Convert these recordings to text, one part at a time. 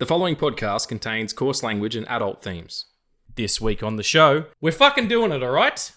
The following podcast contains coarse language and adult themes. This week on the show, we're fucking doing it, alright?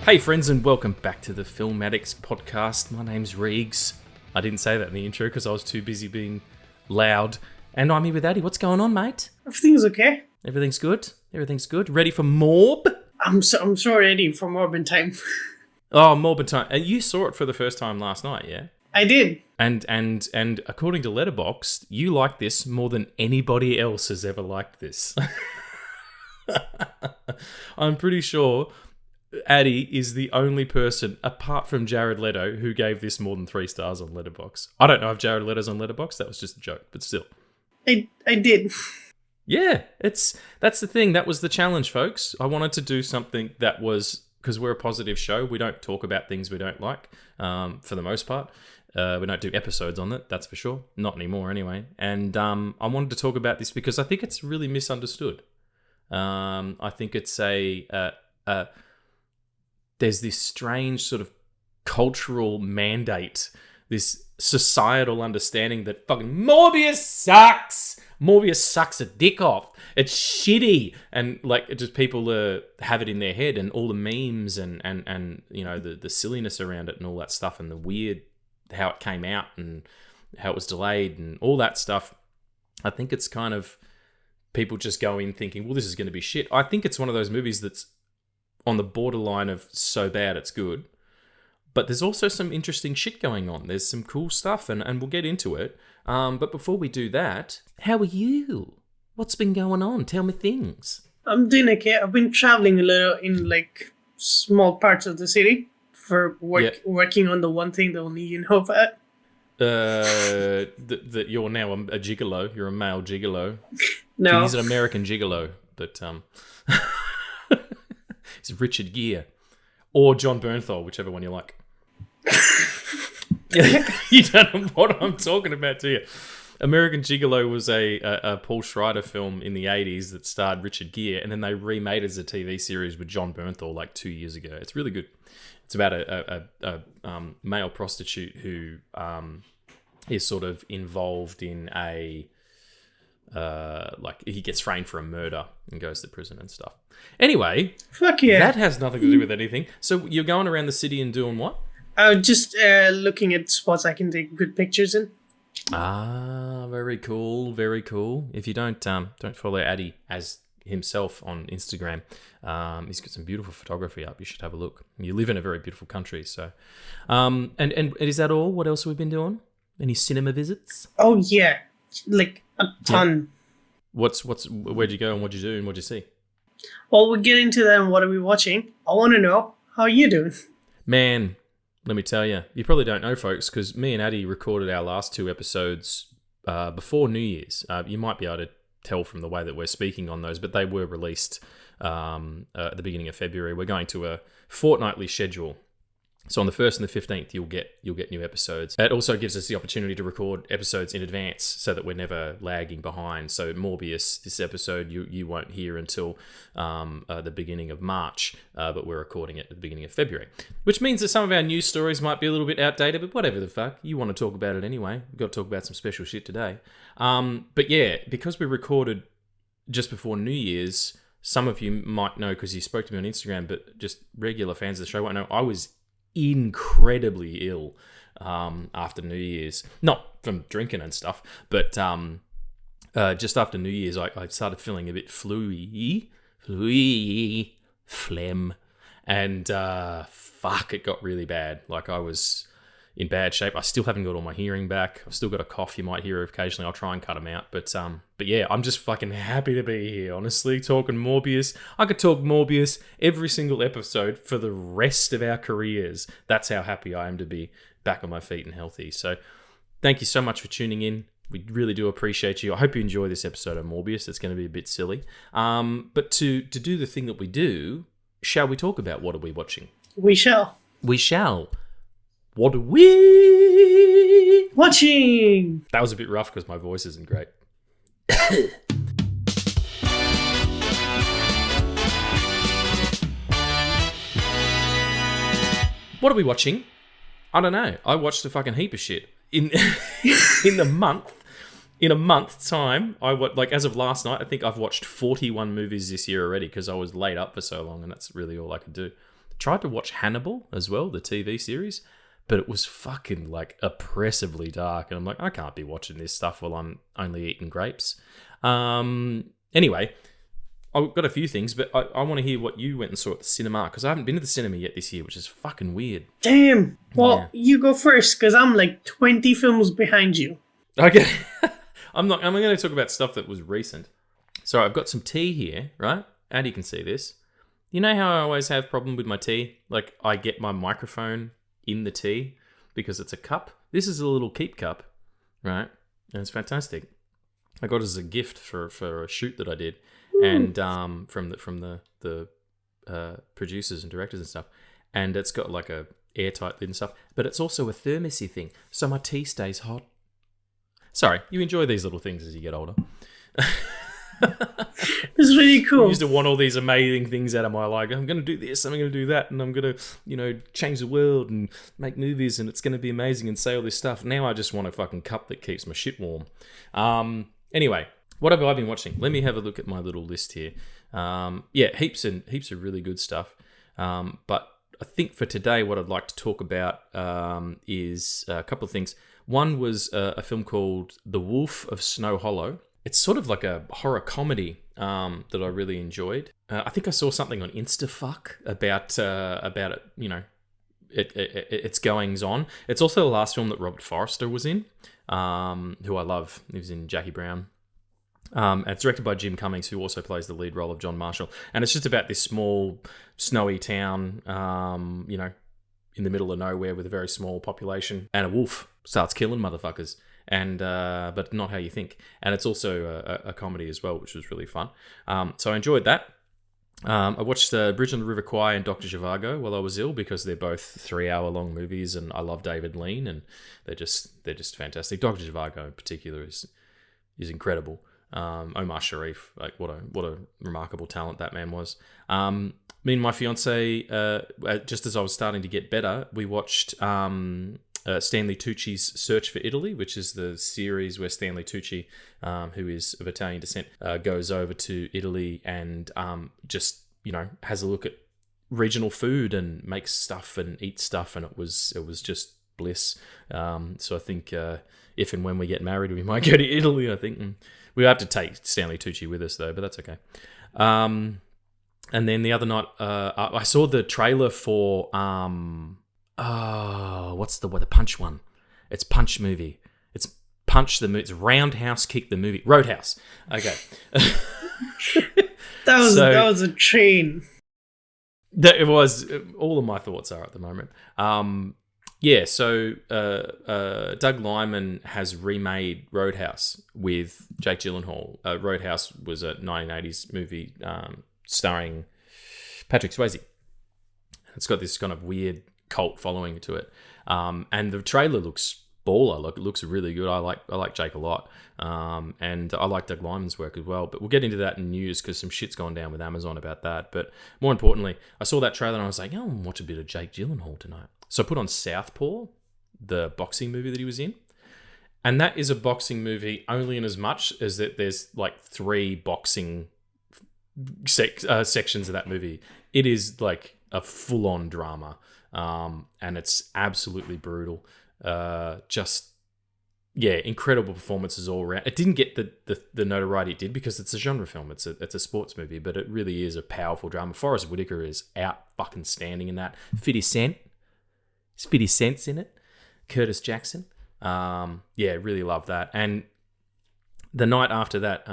Hey friends, and welcome back to the Film Addicts podcast. My name's Reegs. I didn't say that in the intro because I was too busy being loud. And I'm here with Addy. What's going on, mate? Everything's okay. Everything's good? Everything's good? Ready for Morb? I'm so ready for MORBIN Time. Oh, MORBIN Time. And you saw it for the first time last night, yeah? I did. And according to Letterboxd, you like this more than anybody else has ever liked this. I'm pretty sure Addy is the only person, apart from Jared Leto, who gave this more than 3 stars on Letterboxd. I don't know if Jared Leto's on Letterboxd. That was just a joke, but still. I did. Yeah, that's the thing. That was the challenge, folks. I wanted to do something that was, because we're a positive show, we don't talk about things we don't like, for the most part. We don't do episodes on it, that's for sure. Not anymore, anyway. And I wanted to talk about this because I think it's really misunderstood. I think it's there's this strange sort of cultural mandate, this societal understanding that fucking Morbius sucks. Morbius sucks a dick off. It's shitty. And like, it just people have it in their head, and all the memes and you know, the silliness around it and all that stuff, and the weird, how it came out and how it was delayed and all that stuff. I think it's kind of people just go in thinking, well, this is going to be shit. I think it's one of those movies that's on the borderline of so bad it's good, but there's also some interesting shit going on. There's some cool stuff, and we'll get into it. But before we do that, how are you? What's been going on? Tell me things. I'm doing okay. I've been traveling a little in like small parts of the city for working on the one thing that only you know about. That you're now a gigolo. You're a male gigolo. No, he's an American gigolo, but it's Richard Gere or John Bernthal, whichever one you like. You don't know what I'm talking about, do you? American Gigolo was a Paul Schrader film in the 80s that starred Richard Gere, and then they remade it as a TV series with John Bernthal like 2 years ago. It's really good. It's about a male prostitute who is sort of involved in like he gets framed for a murder and goes to prison and stuff. Anyway, fuck yeah. That has nothing to do with anything. So you're going around the city and doing what? Just looking at spots I can take good pictures in. Ah, very cool, very cool. If you don't follow Addy as himself on Instagram, he's got some beautiful photography up. You should have a look. You live in a very beautiful country, so. And is that all? What else have we been doing? Any cinema visits? Oh yeah, like a ton. Yeah. Where'd you go and what'd you do and what'd you see? Well, we'll get into that and what are we watching. I want to know, how are you doing? Man, let me tell you. You probably don't know, folks, because me and Addy recorded our last 2 episodes before New Year's. You might be able to tell from the way that we're speaking on those, but they were released at the beginning of February. We're going to a fortnightly schedule. So on the 1st and the 15th, you'll get new episodes. It also gives us the opportunity to record episodes in advance so that we're never lagging behind. So Morbius, this episode, you won't hear until the beginning of March, but we're recording it at the beginning of February. Which means that some of our news stories might be a little bit outdated, but whatever the fuck. You want to talk about it anyway. We've got to talk about some special shit today. But yeah, because we recorded just before New Year's, some of you might know because you spoke to me on Instagram, but just regular fans of the show won't know, I was incredibly ill after New Year's. Not from drinking and stuff, but just after New Year's, I started feeling a bit phlegm, and fuck, it got really bad. Like, I was in bad shape. I still haven't got all my hearing back. I've still got a cough you might hear occasionally. I'll try and cut them out. But yeah, I'm just fucking happy to be here, honestly, talking Morbius. I could talk Morbius every single episode for the rest of our careers. That's how happy I am to be back on my feet and healthy. So thank you so much for tuning in. We really do appreciate you. I hope you enjoy this episode of Morbius. It's going to be a bit silly. But to do the thing that we do, shall we talk about what are we watching? We shall. we shall. What are we watching? That was a bit rough because my voice isn't great. What are we watching? I don't know. I watched a fucking heap of shit in the month. In a month's time, as of last night, I think I've watched 41 movies this year already because I was laid up for so long, and that's really all I could do. Tried to watch Hannibal as well, the TV series, but it was fucking like oppressively dark, and I'm like, I can't be watching this stuff while I'm only eating grapes. Anyway, I've got a few things, but I want to hear what you went and saw at the cinema, because I haven't been to the cinema yet this year, which is fucking weird. Damn. Well, you go first, because I'm like 20 films behind you. Okay. I'm going to talk about stuff that was recent. So I've got some tea here, right? And you can see this. You know how I always have problem with my tea? Like, I get my microphone in the tea because it's a cup. This is a little keep cup, right? And it's fantastic. I got it as a gift for a shoot that I did. Ooh. And from the producers and directors and stuff. And it's got like a airtight lid and stuff. But it's also a thermosy thing, so my tea stays hot. Sorry, you enjoy these little things as you get older. It's really cool. I used to want all these amazing things out of my life. I'm going to do this, I'm going to do that, and I'm going to, change the world and make movies, and it's going to be amazing and say all this stuff. Now I just want a fucking cup that keeps my shit warm. Anyway, what have I been watching? Let me have a look at my little list here. Heaps of really good stuff. But I think for today, what I'd like to talk about is a couple of things. One was a film called The Wolf of Snow Hollow. It's sort of like a horror comedy that I really enjoyed. I think I saw something on Instafuck about it, its goings on. It's also the last film that Robert Forster was in, who I love. He was in Jackie Brown. It's directed by Jim Cummings, who also plays the lead role of John Marshall. And it's just about this small, snowy town, in the middle of nowhere with a very small population, and a wolf starts killing motherfuckers, and but not how you think. And it's also a comedy as well, which was really fun. So I enjoyed that. I watched Bridge on the River Kwai and Dr. Zhivago while I was ill, because they're both 3-hour-long movies, and I love David Lean, and they're just fantastic. Dr. Zhivago in particular is incredible. Omar Sharif, like what a remarkable talent that man was. Me and my fiance, just as I was starting to get better, we watched Stanley Tucci's Search for Italy, which is the series where Stanley Tucci, who is of Italian descent, goes over to Italy and has a look at regional food and makes stuff and eats stuff, and it was just bliss. So I think if and when we get married, we might go to Italy. I think we have to take Stanley Tucci with us though, but that's okay. And then the other night, I saw the trailer for what's the Punch one? It's Punch movie. It's Punch the movie. It's Roundhouse Kick the movie. Roadhouse. Okay. that was a train. It was. All of my thoughts are at the moment. So Doug Liman has remade Roadhouse with Jake Gyllenhaal. Roadhouse was a 1980s movie starring Patrick Swayze. It's got this kind of weird cult following to it, and the trailer looks baller. Look, it looks really good. I like Jake a lot, and I like Doug Liman's work as well. But we'll get into that in news because some shit's gone down with Amazon about that. But more importantly, I saw that trailer and I was like, I'll watch a bit of Jake Gyllenhaal tonight. So I put on Southpaw, the boxing movie that he was in. And that is a boxing movie only in as much as that there's like 3 boxing sections of that movie. It is like a full-on drama. And it's absolutely brutal. Incredible performances all around. It didn't get the notoriety it did because it's a genre film. It's a sports movie, but it really is a powerful drama. Forrest Whitaker is out fucking standing in that. 50 Cent. It's 50 Cent's in it. Curtis Jackson. Really love that. And the night after that,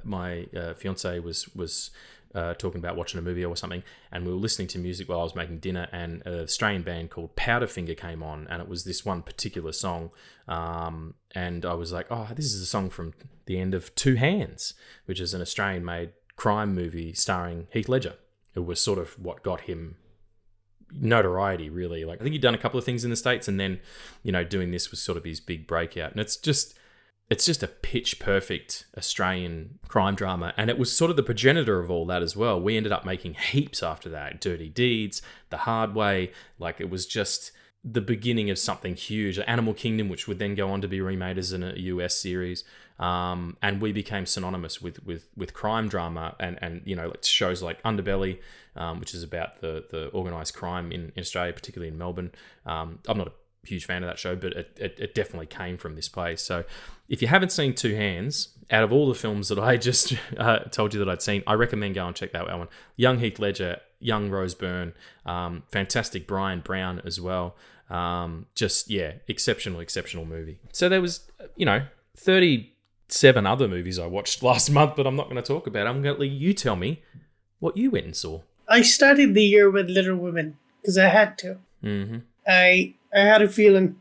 my fiance was talking about watching a movie or something, and we were listening to music while I was making dinner, and an Australian band called Powderfinger came on, and it was this one particular song, and I was like, oh, this is a song from the end of Two Hands, which is an Australian-made crime movie starring Heath Ledger. It was sort of what got him notoriety, really. Like, I think he'd done a couple of things in the States, and then, doing this was sort of his big breakout. And it's just a pitch perfect Australian crime drama. And it was sort of the progenitor of all that as well. We ended up making heaps after that. Dirty Deeds, The Hard Way. Like, it was just the beginning of something huge. Animal Kingdom, which would then go on to be remade as a US series. And we became synonymous with crime drama and like shows like Underbelly, which is about the organised crime in Australia, particularly in Melbourne. I'm not a huge fan of that show, but it definitely came from this place. So if you haven't seen Two Hands, out of all the films that I just told you that I'd seen, I recommend go and check that one. Young Heath Ledger, young Rose Byrne, fantastic Brian Brown as well. Exceptional movie. So there was, 37 other movies I watched last month, but I'm not going to talk about. I'm going to let you tell me what you went and saw. I started the year with Little Women because I had to. Mm-hmm. I had a feeling,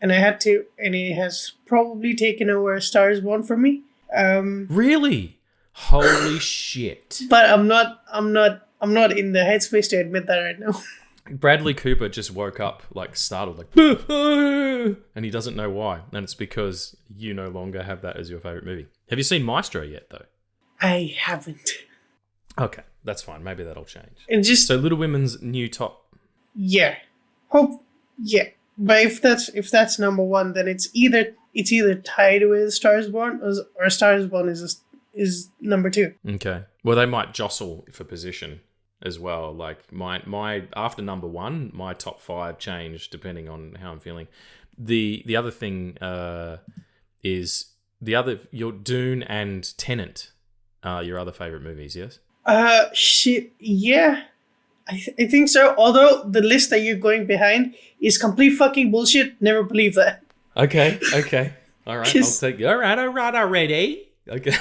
and I had to, and it has probably taken over A Star Is Born for me. Really? Holy shit! But I'm not in the headspace to admit that right now. Bradley Cooper just woke up like startled, like, and he doesn't know why, and it's because you no longer have that as your favorite movie. Have you seen Maestro yet, though? I haven't. Okay, that's fine. Maybe that'll change. And so Little Women's new top. Yeah, yeah. But if that's number one, then it's either tied with Star Is Born or Star Is Born is number two. Okay. Well, they might jostle for position as well. Like my after number one, my top five changed depending on how I'm feeling. The other thing is your Dune and Tenet are your other favorite movies, yes? Shit, yeah. I think so. Although the list that you're going behind is complete fucking bullshit. Never believe that. Okay. All right, I'll take. All right, already. Okay.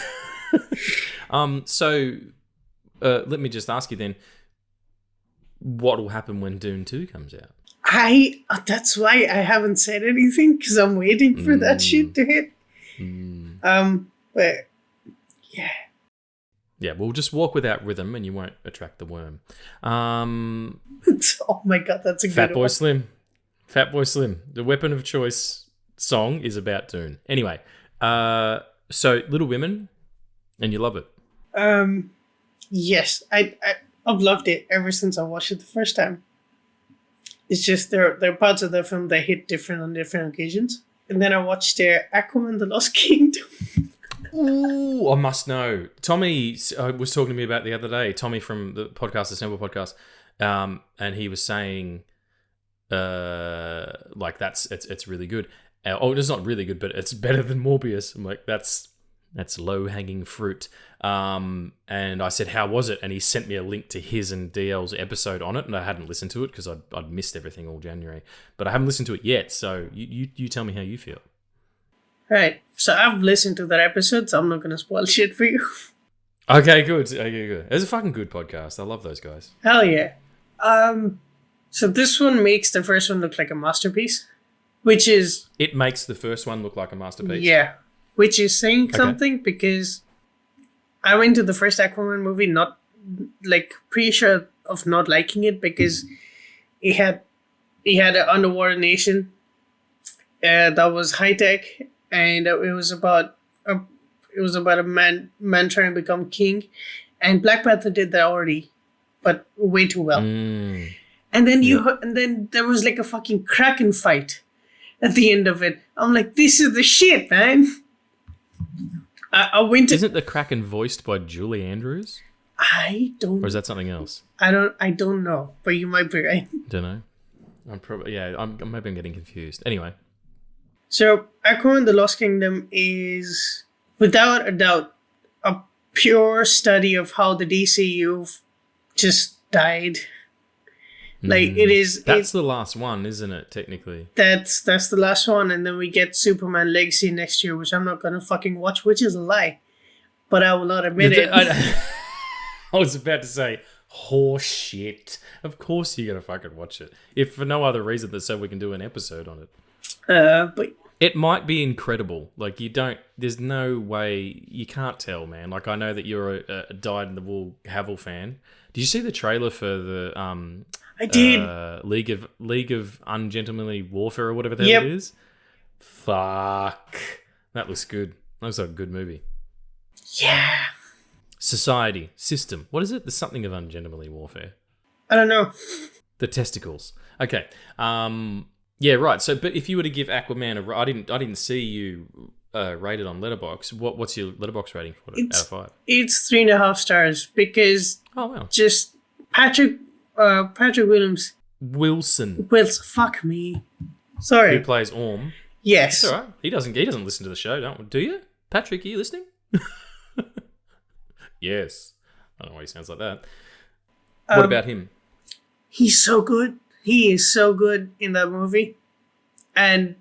So, let me just ask you then, what will happen when Dune 2 comes out? That's why I haven't said anything, because I'm waiting for that shit to hit. But yeah. Yeah, we'll just walk without rhythm and you won't attract the worm. Oh my god, that's a good one. Fat Boy Slim. The weapon of choice song is about Dune. Anyway, so Little Women, and you love it. Yes, I've loved it ever since I watched it the first time. It's just there are parts of the film that hit different on different occasions. And then I watched Aquaman: The Lost Kingdom. Ooh, I must know. Tommy was talking to me about the other day. Tommy from the podcast, the Simple Podcast, and he was saying, like it's really good. It's not really good, but it's better than Morbius. I'm like, that's low hanging fruit. And I said, how was it? And he sent me a link to his and DL's episode on it, and I hadn't listened to it because I'd missed everything all January, but I haven't listened to it yet. So you tell me how you feel. Right. So I've listened to that episode, so I'm not going to spoil shit for you. Okay, good. It's a fucking good podcast. I love those guys. Hell yeah. So this one makes the first one look like a masterpiece, which is... It makes the first one look like a masterpiece? Yeah. Which is saying something, because I went to the first Aquaman movie not, like, pretty sure of not liking it because it had an underwater nation that was high-tech. And it was about a man trying to become king, and Black Panther did that already, but way too well. And then and then there was like a fucking Kraken fight at the end of it. I'm like, this is the shit, man. I went to. Isn't the Kraken voiced by Julie Andrews? I don't. Or is that something else? I don't know, but you might be right. Don't know. I'm probably maybe I'm getting confused. Anyway. So, Aquaman: The Lost Kingdom is, without a doubt, a pure study of how the DCU just died. Like, it is... That's the last one, isn't it, technically? That's the last one, and then we get Superman Legacy next year, which I'm not going to fucking watch, which is a lie. But I will not admit it. I was about to say, horse shit. Of course you're going to fucking watch it. If for no other reason than so we can do an episode on it. But... It might be incredible. Like, there's no way, you can't tell, man. Like, I know that you're a dyed-in-the-wool Havel fan, Did you see the trailer for the I did. League of Ungentlemanly Warfare or whatever the Yep. hell it is? Fuck. That looks good. That looks like a good movie. Yeah. Society. System. What is it? There's something of Ungentlemanly Warfare. I don't know. The testicles. Okay. Yeah, right. So, but if you were to give Aquaman I didn't see you rated on Letterboxd. What's your Letterboxd rating for it out of 5? It's 3.5 stars because Oh wow. just Patrick Williams. Wilson, Fuck me. Sorry. who plays Orm. Yes. It's all right. He doesn't listen to the show, do you? Patrick, are you listening? Yes. I don't know why he sounds like that. What about him? He's so good. He is so good in that movie. And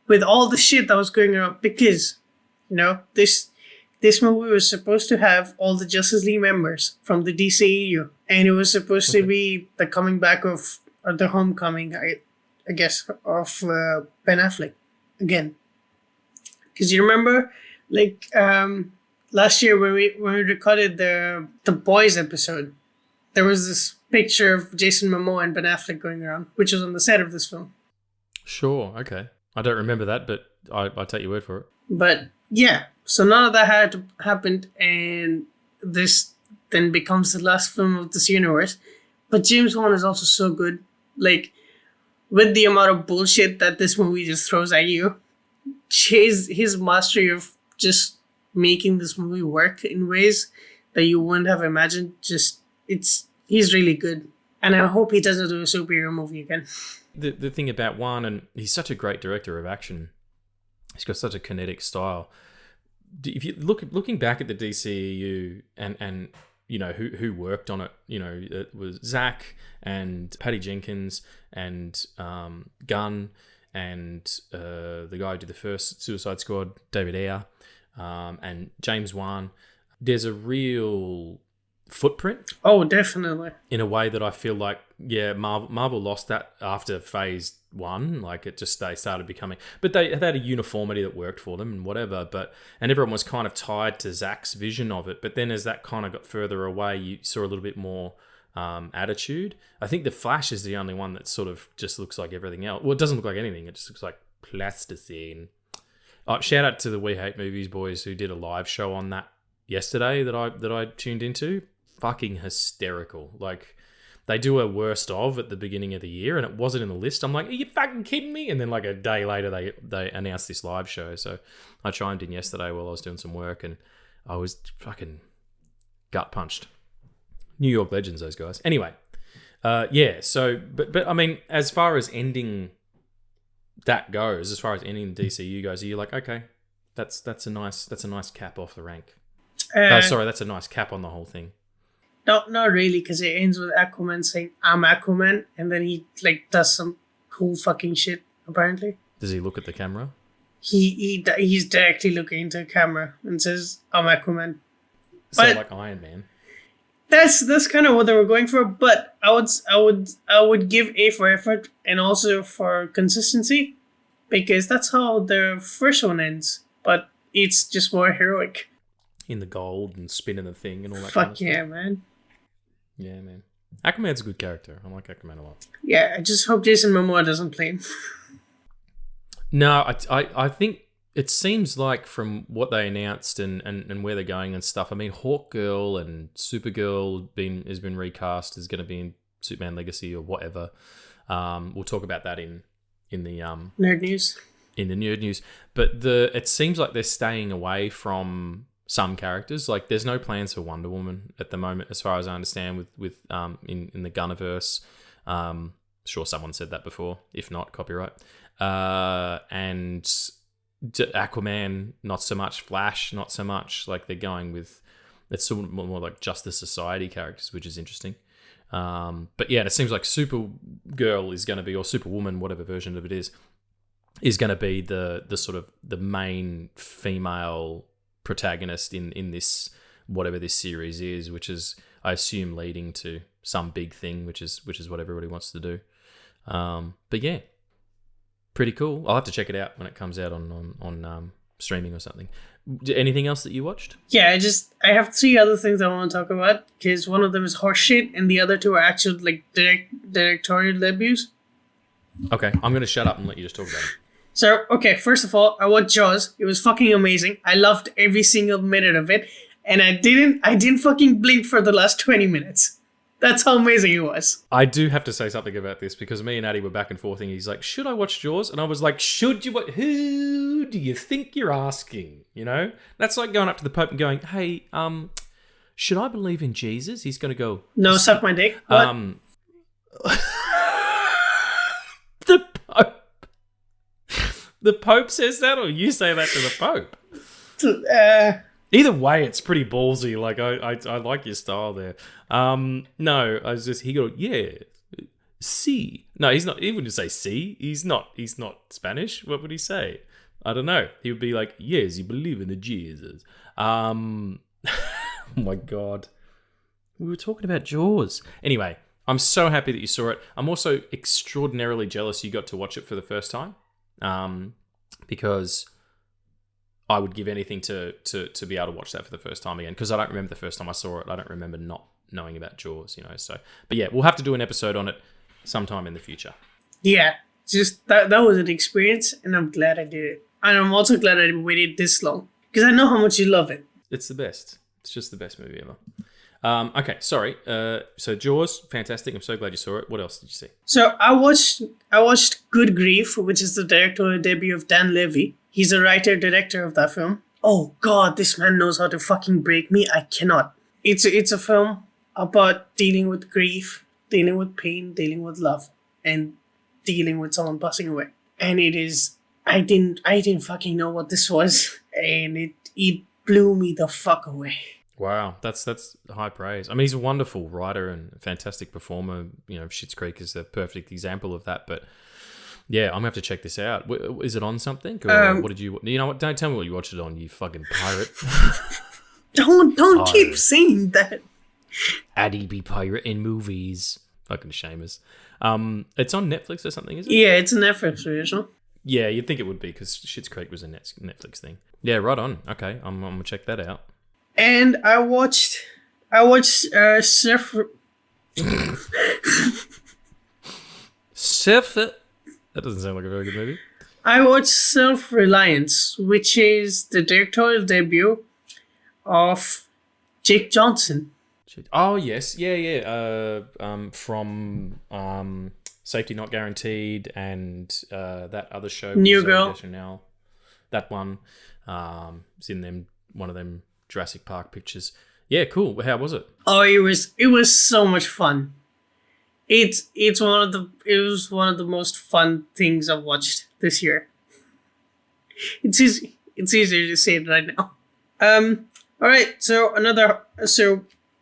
with all the shit that was going on, because, this movie was supposed to have all the Justice League members from the DCEU. And it was supposed to be the coming back of, or the homecoming, I guess, of Ben Affleck again. Because you remember, last year when we recorded the Boys episode, there was this picture of Jason Momoa and Ben Affleck going around, which was on the set of this film. Sure, okay. I don't remember that, but I take your word for it. But yeah, so none of that had happened, and this then becomes the last film of this universe. But James Wan is also so good. With the amount of bullshit that this movie just throws at you, his mastery of just making this movie work in ways that you wouldn't have imagined, he's really good. And I hope he doesn't do a superhero movie again. The thing about Wan, and he's such a great director of action. He's got such a kinetic style. If you looking back at the DCEU and who worked on it, it was Zach and Patty Jenkins and Gunn and the guy who did the first Suicide Squad, David Ayer, and James Wan. There's a real footprint. Oh, definitely. In a way that I feel like, Marvel lost that after phase 1. They started becoming, but they had a uniformity that worked for them and whatever. And everyone was kind of tied to Zach's vision of it. But then as that kind of got further away, you saw a little bit more attitude. I think the Flash is the only one that sort of just looks like everything else. Well, it doesn't look like anything. It just looks like plasticine. Shout out to the We Hate Movies boys who did a live show on that yesterday that I tuned into. Fucking hysterical. They do a worst of at the beginning of the year, and it wasn't in the list. I'm like, are you fucking kidding me? And then a day later, they announced this live show. So I chimed in yesterday while I was doing some work, and I was fucking gut punched. New York legends, those guys. Anyway, So, but I mean, as far as ending that goes, as far as ending the DCU goes, are you like, okay, that's a nice cap off the rank? Sorry, that's a nice cap on the whole thing. No, not really, because it ends with Aquaman saying, "I'm Aquaman," and then he does some cool fucking shit. Apparently, does he look at the camera? He's directly looking into the camera and says, "I'm Aquaman." So like Iron Man. That's kind of what they were going for, but I would give A for effort and also for consistency, because that's how the first one ends, but it's just more heroic. In the gold and spinning the thing and all that. Fuck yeah, man. Yeah, man. Aquaman's a good character. I like Aquaman a lot. Yeah, I just hope Jason Momoa doesn't play him. No, I think it seems like from what they announced and where they're going and stuff. I mean, Hawkgirl and Supergirl has been recast, is going to be in Superman Legacy or whatever. We'll talk about that in the nerd news. In the nerd news, but it seems like they're staying away from some characters. Like, there's no plans for Wonder Woman at the moment, as far as I understand, with in the Gunniverse. Sure, someone said that before. If not, copyright. And Aquaman, not so much. Flash, not so much. Like, they're going with, it's sort of more like Justice Society characters, which is interesting. But yeah, it seems like Supergirl is going to be, or Superwoman, whatever version of it is going to be the sort of the main female protagonist in this, whatever this series is, which is, I assume, leading to some big thing, which is what everybody wants to do. But yeah, pretty cool. I'll have to check it out when it comes out on streaming or something. Anything else that you watched? Yeah, I have 3 other things I want to talk about, because one of them is horseshit and the other 2 are actual like directorial debuts. Okay, I'm gonna shut up and let you just talk about it. So, okay, first of all, I watched Jaws. It was fucking amazing. I loved every single minute of it, and I didn't fucking blink for the last 20 minutes. That's how amazing it was. I do have to say something about this, because me and Addy were back and forth, and he's like, should I watch Jaws? And I was like, should you? Who do you think you're asking? You know? That's like going up to the Pope and going, hey, should I believe in Jesus? He's going to go... No, suck my dick. What? The Pope. The Pope says that, or you say that to the Pope? Either way, it's pretty ballsy. Like, I like your style there. No, I was just, he go, yeah, sí. No, he's not, even to say sí, he's not Spanish. What would he say? I don't know. He would be like, yes, you believe in the Jesus. Oh my God. We were talking about Jaws. Anyway, I'm so happy that you saw it. I'm also extraordinarily jealous you got to watch it for the first time. Because I would give anything to be able to watch that for the first time again, because I don't remember the first time I saw it. I don't remember not knowing about Jaws, you know. So, but yeah, we'll have to do an episode on it sometime in the future. Yeah, just that was an experience, and I'm glad I did it. And I'm also glad I waited this long, because I know how much you love it. It's the best. It's just the best movie ever. Okay, sorry. So Jaws, fantastic. I'm so glad you saw it. What else did you see? So I watched Good Grief, which is the directorial debut of Dan Levy. He's a writer-director of that film. Oh God, this man knows how to fucking break me. I cannot. It's a film about dealing with grief, dealing with pain, dealing with love, and dealing with someone passing away. And it is. I didn't fucking know what this was, and it blew me the fuck away. Wow, that's high praise. I mean, he's a wonderful writer and a fantastic performer. You know, Schitt's Creek is a perfect example of that. But yeah, I'm gonna have to check this out. Is it on something? Or what did you? You know what? Don't tell me what you watched it on. You fucking pirate. Don't keep saying that. Addy be pirate in movies. Fucking shameless. It's on Netflix or something, is it? Yeah, it's a Netflix original. Yeah, you'd think it would be, because Schitt's Creek was a Netflix thing. Yeah, right on. Okay, I'm gonna check that out. And I watched Surf. That doesn't sound like a very good movie. I watched Self-Reliance, which is the directorial debut of Jake Johnson. Oh yes, yeah. From Safety Not Guaranteed and that other show, New Girl. Deschanel. That one, is in one of them Jurassic Park pictures. Yeah, cool. How was it? Oh, it was so much fun. It was one of the most fun things I've watched this year. It's easier to say it right now. All right. So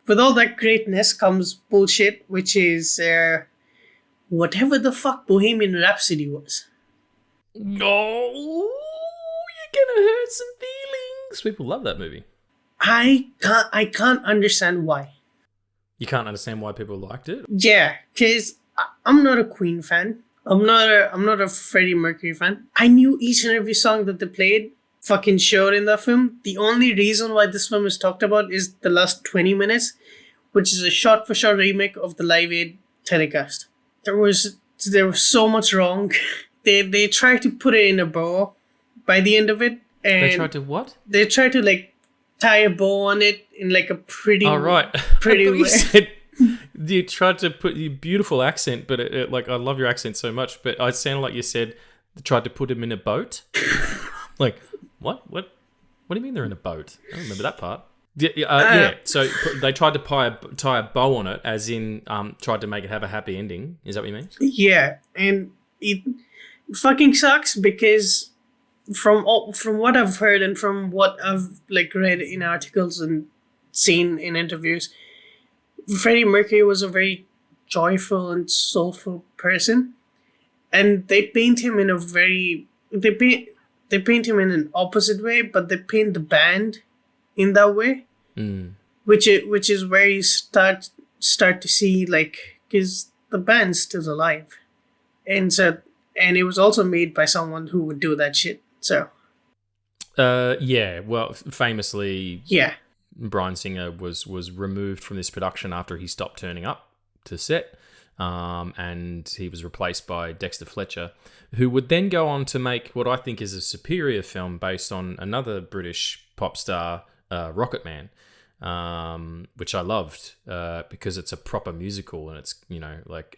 with all that greatness comes bullshit, which is whatever the fuck Bohemian Rhapsody was. No, you're gonna hurt some feelings. People love that movie. I can't understand why. You can't understand why people liked it? Yeah, because I'm not a Queen fan. I'm not a Freddie Mercury fan. I knew each and every song that they played fucking showed in that film. The only reason why this film is talked about is the last 20 minutes, which is a shot-for-shot remake of the Live Aid telecast. There was so much wrong. They tried to put it in a bow by the end of it. And they tried to what? They tried to tie a bow on it in a pretty. Oh right, pretty you said you tried to put your beautiful accent, but I love your accent so much, but it sounded like you said they tried to put him in a boat. Like what? What do you mean they're in a boat? I don't remember that part. Yeah. So they tried to tie a bow on it, as in tried to make it have a happy ending. Is that what you mean? Yeah, and it fucking sucks because. From what I've heard and from what I've read in articles and seen in interviews, Freddie Mercury was a very joyful and soulful person, and they paint him in they paint him in an opposite way, but they paint the band in that way, which is where you start to see because the band's still alive, and it was also made by someone who would do that shit. So, Yeah. Well, famously, Yeah. Bryan Singer was removed from this production after he stopped turning up to set, and he was replaced by Dexter Fletcher, who would then go on to make what I think is a superior film based on another British pop star, Rocket Man, which I loved because it's a proper musical, and it's like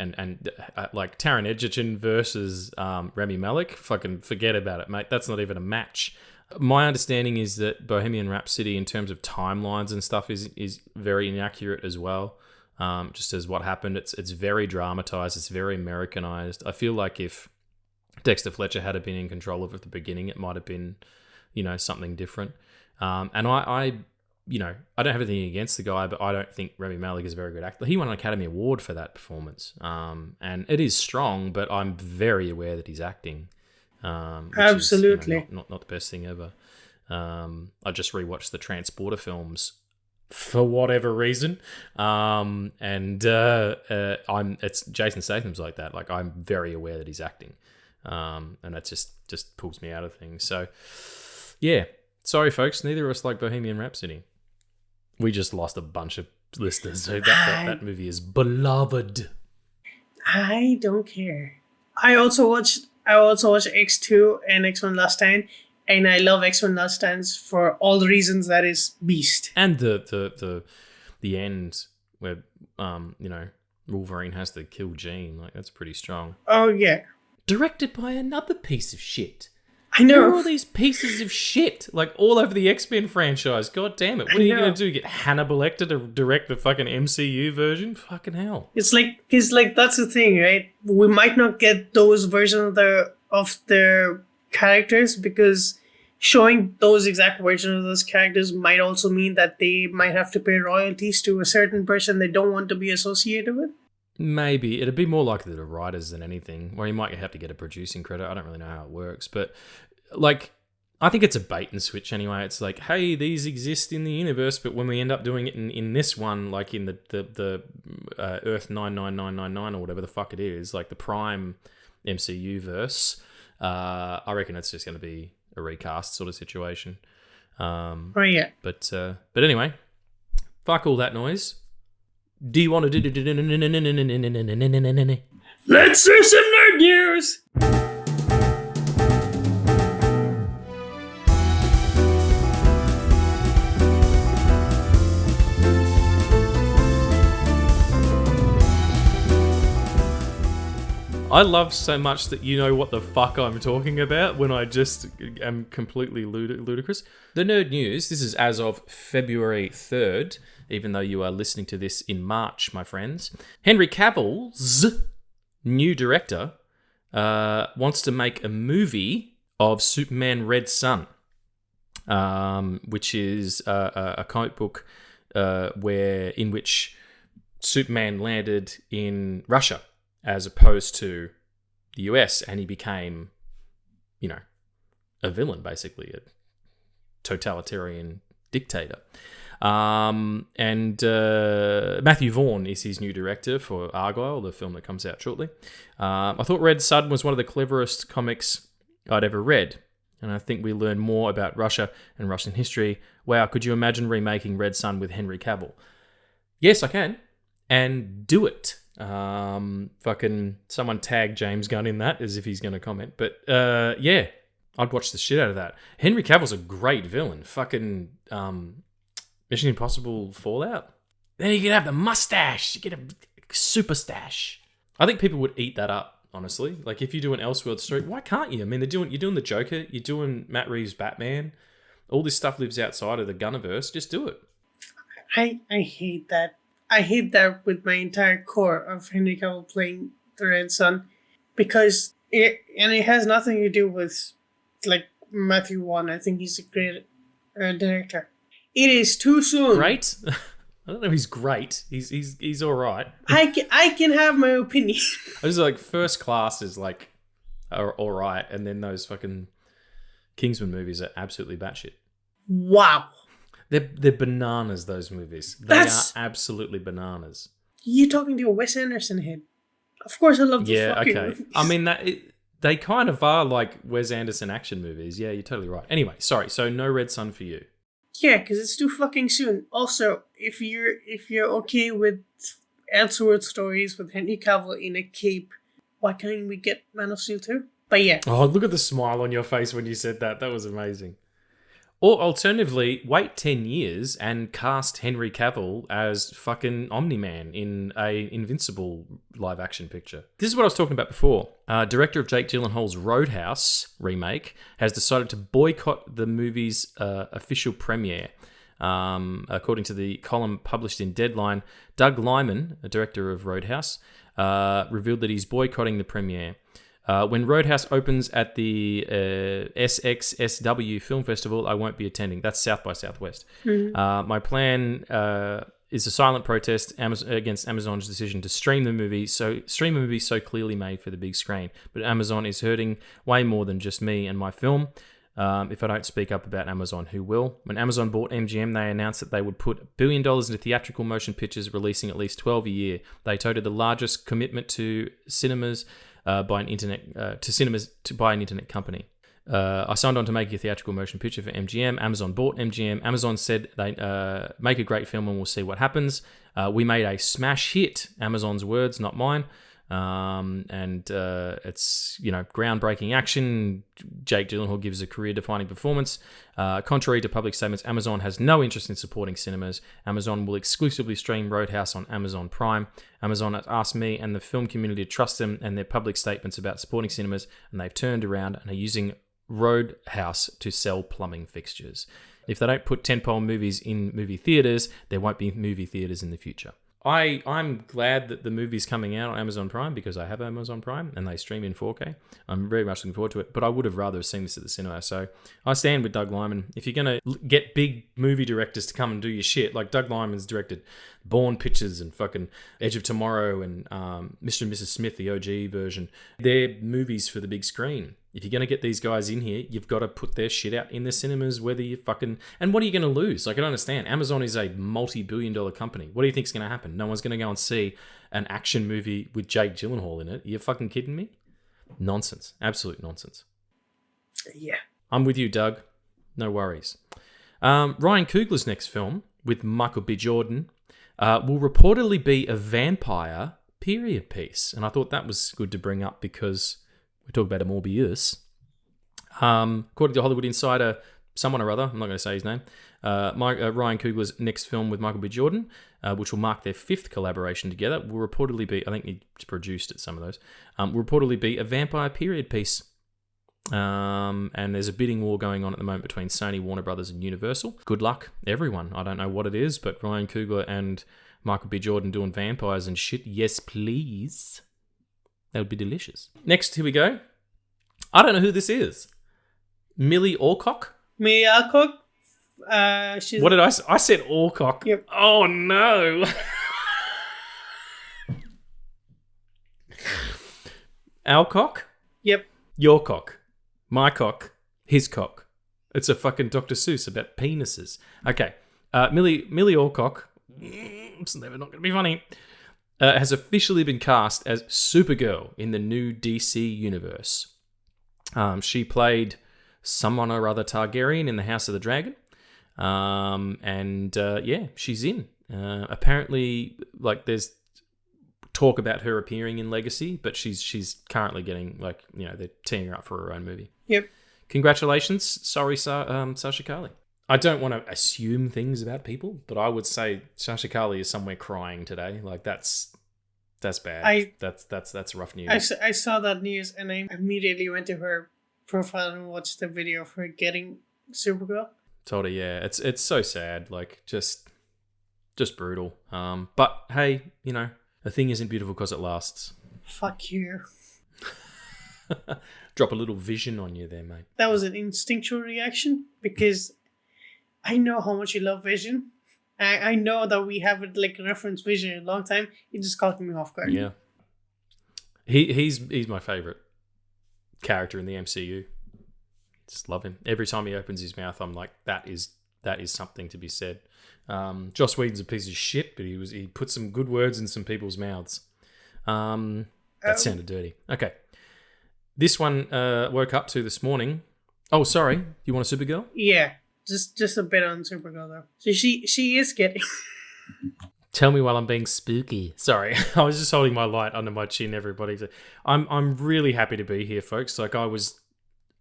like Taron Egerton versus Rami Malek. Fucking forget about it, mate. That's not even a match. My understanding is that Bohemian Rhapsody, in terms of timelines and stuff, is very inaccurate as well. Just as what happened, it's very dramatized, it's very Americanized. I feel like if Dexter Fletcher had been in control of it at the beginning, it might have been, something different. And I don't have anything against the guy, but I don't think Rami Malek is a very good actor. He won an Academy Award for that performance, and it is strong, but I'm very aware that he's acting. Absolutely. Is, not the best thing ever. I just rewatched the Transporter films for whatever reason, it's Jason Statham's like that. Like, I'm very aware that he's acting, and that just pulls me out of things. So, yeah, sorry folks, neither of us like Bohemian Rhapsody. We just lost a bunch of listeners. So that movie is beloved. I don't care. I also watched X2 and X-Men Last Stand, and I love X-Men Last Stands for all the reasons that is beast. And the end where Wolverine has to kill Jean, like, that's pretty strong. Oh yeah. Directed by another piece of shit. I know. There are all these pieces of shit, like, all over the X-Men franchise. God damn it. What are you going to do? Get Hannibal Lecter to direct the fucking MCU version? Fucking hell. It's like that's the thing, right? We might not get those versions of the characters, because showing those exact versions of those characters might also mean that they might have to pay royalties to a certain person they don't want to be associated with. Maybe. It'd be more likely the writers than anything. Or you might have to get a producing credit. I don't really know how it works. But, like, I think it's a bait and switch anyway. It's like, hey, these exist in the universe, but when we end up doing it in this one, like in the Earth 99999 or whatever the fuck it is, like the Prime MCU verse, I reckon it's just going to be a recast sort of situation. Oh, yeah. But anyway, fuck all that noise. Do you want to do? Let's do some nerd news. I love so much that you know what the fuck I'm talking about when I just am completely ludicrous. The nerd news, this is as of February 3rd, even though you are listening to this in March, my friends. Henry Cavill's new director wants to make a movie of Superman Red Son, which is a comic book in which Superman landed in Russia as opposed to the US, and he became, a villain, basically, a totalitarian dictator. And Matthew Vaughn is his new director for Argyle, the film that comes out shortly. I thought Red Son was one of the cleverest comics I'd ever read, and I think we learn more about Russia and Russian history. Wow, could you imagine remaking Red Son with Henry Cavill? Yes, I can, and do it. Fucking someone tag James Gunn in that as if he's going to comment. But yeah, I'd watch the shit out of that. Henry Cavill's a great villain. Fucking Mission Impossible Fallout. Then you can have the mustache. You get a super stash. I think people would eat that up, honestly. Like, if you do an Elseworld story, why can't you? I mean, you're doing the Joker, you're doing Matt Reeves' Batman. All this stuff lives outside of the Gunniverse. Just do it. I hate that. I hate that with my entire core of Henry Cavill playing the Red Son, because it has nothing to do with, like, Matthew Vaughn. I think he's a great director. It is too soon. Great? I don't know if he's great. He's all right. I can have my opinion. I was like, First Class is like all right, and then those fucking Kingsman movies are absolutely batshit. Wow. They're bananas, those movies. They are absolutely bananas. You're talking to a Wes Anderson head. Of course I love the fucking movies. I mean, They kind of are like Wes Anderson action movies. Yeah, you're totally right. Anyway, sorry. So no Red Sun for you. Yeah, because it's too fucking soon. Also, if you're okay with Elseworld stories with Henry Cavill in a cape, why can't we get Man of Steel 2? But yeah. Oh, look at the smile on your face when you said that. That was amazing. Or alternatively, wait 10 years and cast Henry Cavill as fucking Omni-Man in a Invincible live-action picture. This is what I was talking about before. Director of Jake Gyllenhaal's Roadhouse remake has decided to boycott the movie's official premiere. According to the column published in Deadline, Doug Liman, a director of Roadhouse, revealed that he's boycotting the premiere. When Roadhouse opens at the SXSW Film Festival, I won't be attending. That's South by Southwest. Mm-hmm. My plan is a silent protest against Amazon's decision to stream a movie so clearly made for the big screen. But Amazon is hurting way more than just me and my film. If I don't speak up about Amazon, who will? When Amazon bought MGM, they announced that they would put $1 billion into theatrical motion pictures, releasing at least 12 a year. They touted the largest commitment to cinemas by an internet company. I signed on to make a theatrical motion picture for MGM. Amazon bought MGM. Amazon said they make a great film and we'll see what happens. We made a smash hit. Amazon's words, not mine. It's groundbreaking action. Jake Gyllenhaal gives a career-defining performance. Contrary to public statements, Amazon has no interest in supporting cinemas. Amazon will exclusively stream Roadhouse on Amazon Prime. Amazon has asked me and the film community to trust them and their public statements about supporting cinemas, and they've turned around and are using Roadhouse to sell plumbing fixtures. If they don't put tentpole movies in movie theaters, there won't be movie theaters in the future. I'm glad that the movie's coming out on Amazon Prime because I have Amazon Prime and they stream in 4K. I'm very much looking forward to it, but I would have rather seen this at the cinema. So I stand with Doug Liman. If you're going to get big movie directors to come and do your shit, like Doug Liman's directed Bourne Pictures and fucking Edge of Tomorrow and Mr. and Mrs. Smith, the OG version, they're movies for the big screen. If you're going to get these guys in here, you've got to put their shit out in the cinemas, whether you fucking... And what are you going to lose? Like, I don't understand. Amazon is a multi-billion-dollar company. What do you think's going to happen? No one's going to go and see an action movie with Jake Gyllenhaal in it. You're fucking kidding me? Nonsense. Absolute nonsense. Yeah. I'm with you, Doug. No worries. Ryan Coogler's next film, with Michael B. Jordan, will reportedly be a vampire period piece. And I thought that was good to bring up because... we talk about a Morbius. According to Hollywood Insider, someone or other, I'm not going to say his name, Ryan Coogler's next film with Michael B. Jordan, which will mark their 5th collaboration together, will reportedly be, I think he produced at some of those, will reportedly be a vampire period piece. And there's a bidding war going on at the moment between Sony, Warner Brothers, and Universal. Good luck, everyone. I don't know what it is, but Ryan Coogler and Michael B. Jordan doing vampires and shit, yes please. That would be delicious. Next, here we go. I don't know who this is. Millie Alcock? Millie Alcock? She's... What did I say? I said Alcock. Yep. Oh, no. Alcock? Yep. Your cock. My cock. His cock. It's a fucking Dr. Seuss about penises. Okay. Millie Alcock. It's never not going to be funny. Has officially been cast as Supergirl in the new DC universe. She played someone or other Targaryen in the House of the Dragon. She's in. Apparently, like, there's talk about her appearing in Legacy, but she's currently getting, like, they're teeing her up for her own movie. Yep. Congratulations. Sorry, Sasha Calle. I don't want to assume things about people, but I would say Sasha Calle is somewhere crying today. Like, that's bad. That's rough news. I saw that news and I immediately went to her profile and watched the video of her getting Supergirl. Told her, yeah, it's so sad. Like, just brutal. But hey, a thing isn't beautiful because it lasts. Fuck you. Drop a little vision on you there, mate. That was an instinctual reaction because I know how much you love Vision. I know that we haven't referenced Vision in a long time. It just caught me off guard. Yeah. He's my favorite character in the MCU. Just love him. Every time he opens his mouth, I'm like, that is something to be said. Joss Whedon's a piece of shit, but he put some good words in some people's mouths. That sounded dirty. Okay. This one woke up to this morning. Oh, sorry. You want a Supergirl? Yeah, just a bit on Supergirl though. So she is getting. Tell me while I'm being spooky. Sorry, I was just holding my light under my chin. Everybody, I'm really happy to be here, folks. Like I was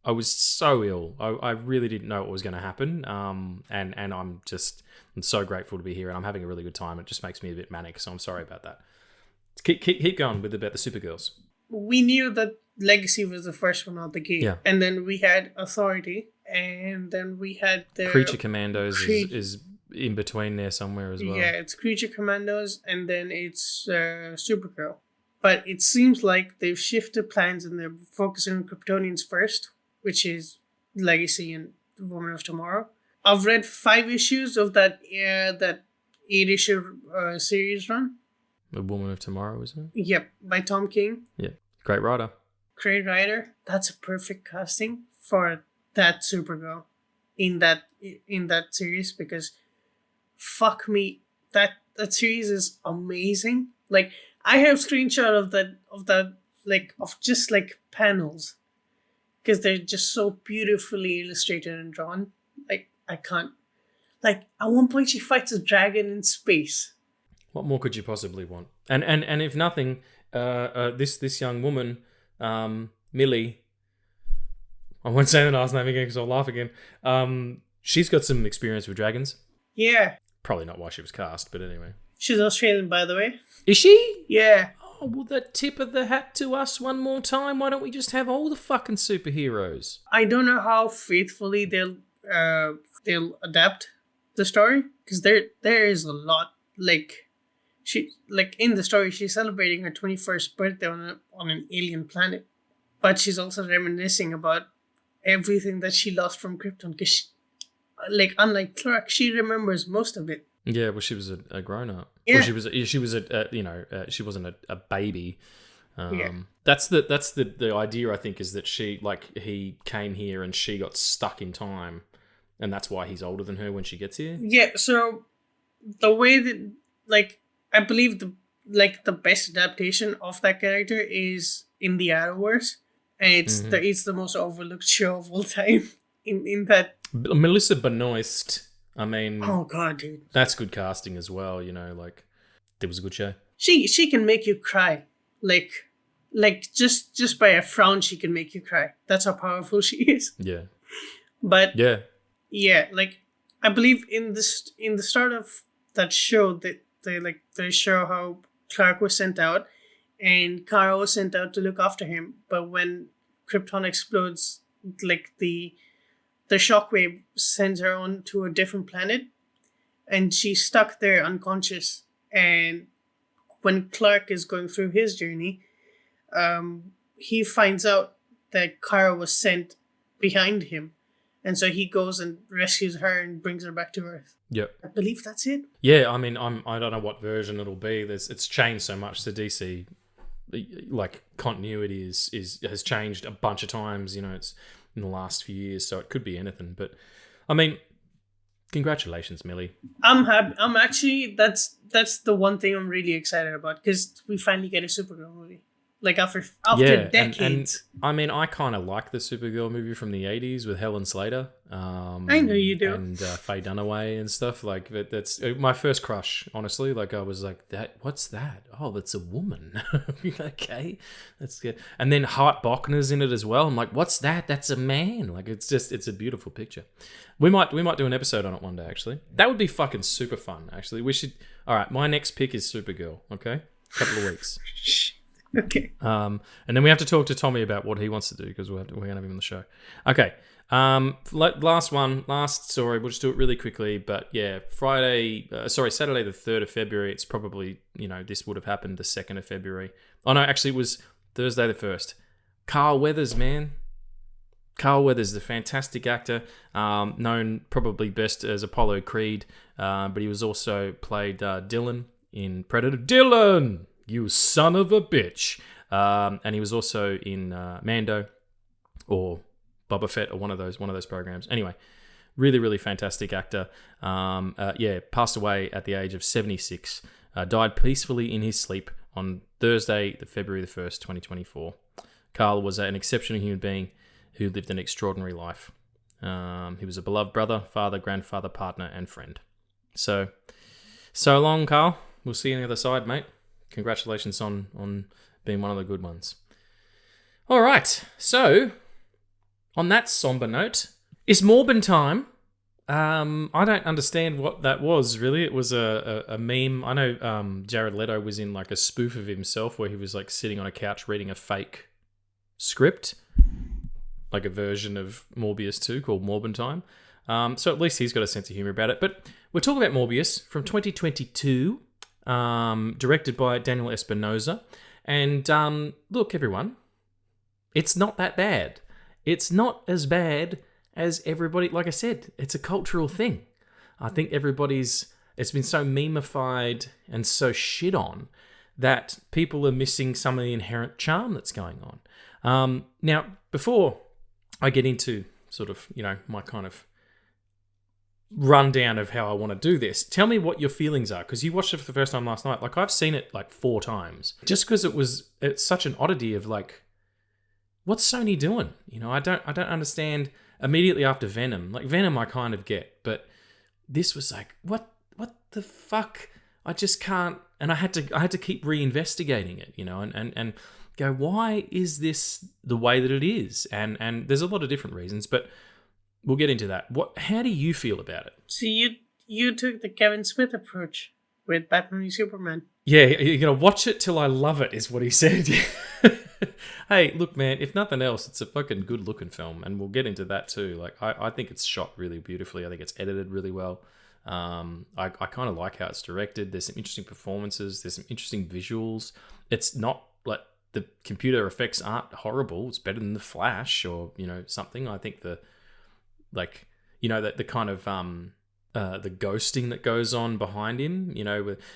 so ill. I really didn't know what was going to happen. And I'm so grateful to be here, and I'm having a really good time. It just makes me a bit manic, so I'm sorry about that. Keep going with about the Supergirls. We knew that Legacy was the first one out the gate, Yeah. And then we had Authority, and then we had the Creature Commandos is in between there somewhere as well. Yeah, it's Creature Commandos, and then it's Supergirl. But it seems like they've shifted plans and they're focusing on Kryptonians first, which is Legacy and the Woman of Tomorrow. I've read 5 issues of that 8-issue series run. The Woman of Tomorrow, isn't it? Yep, by Tom King. Yeah, great writer. Great writer. That's a perfect casting for that Supergirl in that series, because fuck me, that series is amazing. Like, I have screenshot of that like of just like panels, because they're just so beautifully illustrated and drawn. Like, I can't. Like, at one point she fights a dragon in space. What more could you possibly want? And if nothing, this young woman, Millie, I won't say the last name again because I'll laugh again. She's got some experience with dragons. Yeah. Probably not why she was cast, but anyway. She's Australian, by the way. Is she? Yeah. Oh, well, that tip of the hat to us one more time. Why don't we just have all the fucking superheroes? I don't know how faithfully they'll adapt the story, because there is a lot. Like, in the story, she's celebrating her 21st birthday on an alien planet, but she's also reminiscing about everything that she lost from Krypton, because unlike Clark, she remembers most of it. Yeah, well, she was a grown up. Yeah. Well, she she wasn't a baby. Yeah. That's the idea, I think, is that he came here and she got stuck in time, and that's why he's older than her when she gets here. Yeah. So the way that, I believe the best adaptation of that character is in the Arrowverse, and it's the most overlooked show of all time. In that, Melissa Benoist. I mean, oh god, dude, that's good casting as well. It was a good show. She can make you cry, like just by a frown, she can make you cry. That's how powerful she is. Yeah. But yeah, I believe in the start of that show that they show how Clark was sent out, and Kara was sent out to look after him. But when Krypton explodes, the shockwave sends her on to a different planet, and she's stuck there unconscious. And when Clark is going through his journey, he finds out that Kara was sent behind him, and so he goes and rescues her and brings her back to Earth. Yep. I believe that's it. Yeah, I mean, I don't know what version it'll be. It's changed so much. The DC continuity has changed a bunch of times. It's in the last few years, so it could be anything. But I mean, congratulations, Millie. I'm happy. I'm actually that's the one thing I'm really excited about, because we finally get a Supergirl movie. After decades. And I mean, I kind of like the Supergirl movie from the 80s with Helen Slater. I know you do. And Faye Dunaway and stuff. That's my first crush, honestly. I was like, what's that? Oh, that's a woman. Okay, that's good. And then Hart Bochner's in it as well. I'm like, what's that? That's a man. It's a beautiful picture. We might do an episode on it one day, actually. That would be fucking super fun, actually. We should. All right, my next pick is Supergirl, okay? Couple of weeks. Okay. And then we have to talk to Tommy about what he wants to do, because we're going to have him on the show. Okay. Last story. We'll just do it really quickly. But yeah, Saturday the 3rd of February. It's probably, this would have happened the 2nd of February. Oh no, actually it was Thursday the 1st. Carl Weathers, man. Carl Weathers, the fantastic actor, known probably best as Apollo Creed, but he was also played Dylan in Predator. Dylan! You son of a bitch. And he was also in Mando or Boba Fett or one of those programs. Anyway, really, really fantastic actor. Passed away at the age of 76. Died peacefully in his sleep on Thursday, February the 1st, 2024. Carl was an exceptional human being who lived an extraordinary life. He was a beloved brother, father, grandfather, partner, and friend. So long, Carl. We'll see you on the other side, mate. Congratulations on being one of the good ones. All right. So, on that somber note, it's Morbin time. I don't understand what that was, really. It was a meme. I know Jared Leto was in like a spoof of himself where he was like sitting on a couch reading a fake script, like a version of Morbius 2 called Morbin Time. So at least he's got a sense of humor about it. But we're talking about Morbius from 2022, directed by Daniel Espinosa. And look, everyone, it's not that bad. It's not as bad as everybody, like I said, it's a cultural thing. I think it's been so memeified and so shit on that people are missing some of the inherent charm that's going on. Now, before I get into sort of, my kind of rundown of how I want to do this, tell me what your feelings are, because you watched it for the first time last night. Like, I've seen it like 4 times, just because it's such an oddity of like, what's Sony doing? I don't understand. Immediately after Venom, like Venom I kind of get, but this was like, what the fuck? I just can't, and I had to keep reinvestigating it, and go, why is this the way that it is? And there's a lot of different reasons, but we'll get into that. How do you feel about it? So you took the Kevin Smith approach with Batman v Superman. Yeah, you're gonna watch it till I love it, is what he said. Hey, look, man, if nothing else, it's a fucking good-looking film, and we'll get into that too. Like, I think it's shot really beautifully. I think it's edited really well. I kind of like how it's directed. There's some interesting performances. There's some interesting visuals. It's not like the computer effects aren't horrible. It's better than The Flash or something. I think the kind of the ghosting that goes on behind him,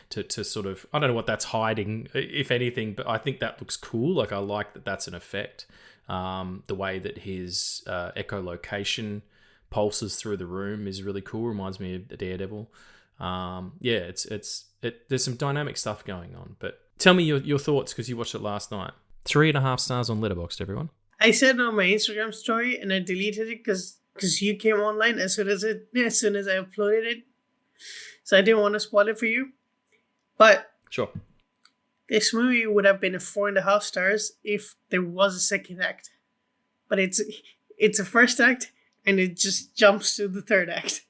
to sort of, I don't know what that's hiding, if anything, but I think that looks cool. Like, I like that that's an effect. The way that his echolocation pulses through the room is really cool. Reminds me of Daredevil. There's some dynamic stuff going on. But tell me your thoughts, because you watched it last night. 3.5 stars on Letterboxd, everyone. I said on my Instagram story, and I deleted it because you came online as soon as I uploaded it, so I didn't want to spoil it for you. But sure, this movie would have been a 4.5 stars if there was a second act. But it's a first act, and it just jumps to the third act.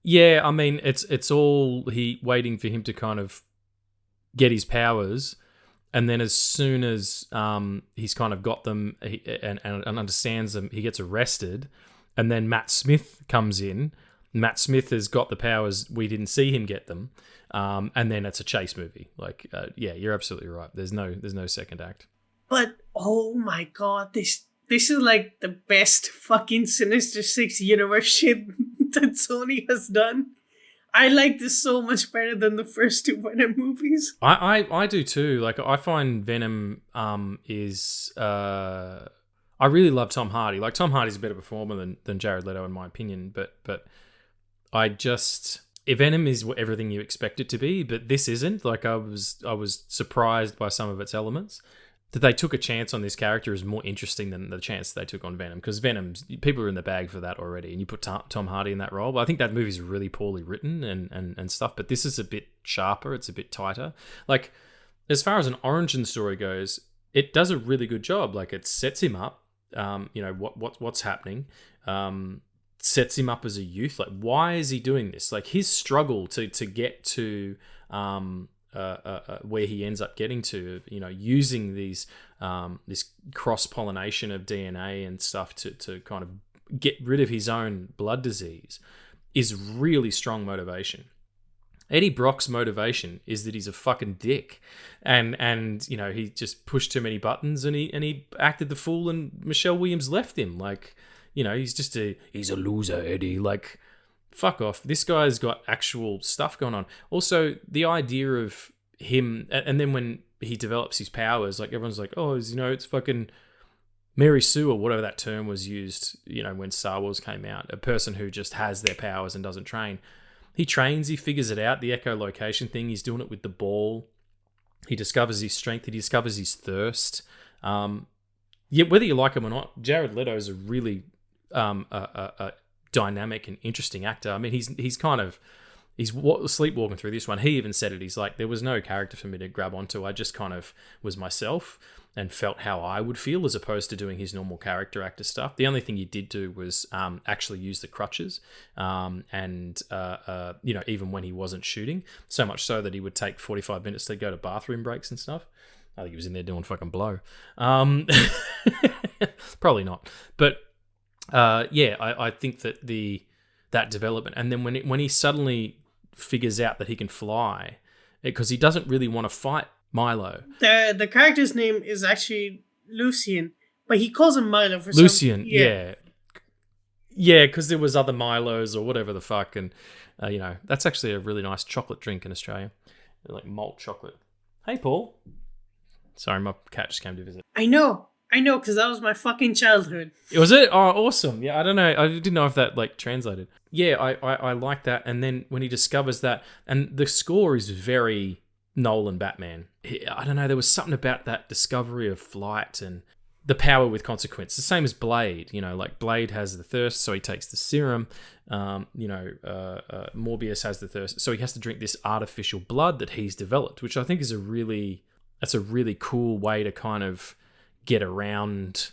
Yeah, I mean, it's all waiting for him to kind of get his powers, and then as soon as he's kind of got them and understands them, he gets arrested. And then Matt Smith comes in. Matt Smith has got the powers. We didn't see him get them. And then it's a chase movie. Like, you're absolutely right. There's no second act. But, oh my God, this is like the best fucking Sinister Six universe shit that Sony has done. I like this so much better than the first 2 Venom movies. I do too. Like, I find Venom is... I really love Tom Hardy. Like, Tom Hardy's a better performer than Jared Leto, in my opinion. But Venom is everything you expect it to be, but this isn't. Like, I was surprised by some of its elements. That they took a chance on this character is more interesting than the chance they took on Venom, because people are in the bag for that already, and you put Tom Hardy in that role. But I think that movie's really poorly written and stuff. But this is a bit sharper. It's a bit tighter. Like, as far as an origin story goes, it does a really good job. Like, it sets him up. What's happening, sets him up as a youth. Like, why is he doing this? Like, his struggle to get to where he ends up getting to, using these this cross-pollination of DNA and stuff to kind of get rid of his own blood disease is really strong motivation. Eddie Brock's motivation is that he's a fucking dick, and he just pushed too many buttons, and he acted the fool, and Michelle Williams left him. Like, he's a loser, Eddie. Like, fuck off. This guy's got actual stuff going on. Also, the idea of him, and then when he develops his powers, like, everyone's like, oh, it's fucking Mary Sue, or whatever that term was used, when Star Wars came out, a person who just has their powers and doesn't train. He trains, he figures it out, the echolocation thing, he's doing it with the ball. He discovers his strength, he discovers his thirst. yeah, whether you like him or not, Jared Leto is a really a dynamic and interesting actor. I mean, he's sleepwalking through this one. He even said it. He's like, there was no character for me to grab onto. I just kind of was myself and felt how I would feel, as opposed to doing his normal character actor stuff. The only thing he did do was actually use the crutches, and even when he wasn't shooting, so much so that he would take 45 minutes to go to bathroom breaks and stuff. I think he was in there doing fucking blow. Probably not, but I think that that development, and then when he suddenly figures out that he can fly, because he doesn't really want to fight Milo. The character's name is actually Lucien, but he calls him Milo for Lucien, some... yeah, because there was other Milos or whatever the fuck, and that's actually a really nice chocolate drink in Australia, like malt chocolate. Hey, Paul. Sorry, my cat just came to visit. I know, because that was my fucking childhood. Was it? Oh, awesome. Yeah, I don't know. I didn't know if that translated. Yeah, I like that. And then when he discovers that, and the score is very Nolan Batman. I don't know. There was something about that discovery of flight and the power with consequence. The same as Blade. Like Blade has the thirst, so he takes the serum. Morbius has the thirst, so he has to drink this artificial blood that he's developed, which I think is a really cool way to kind of get around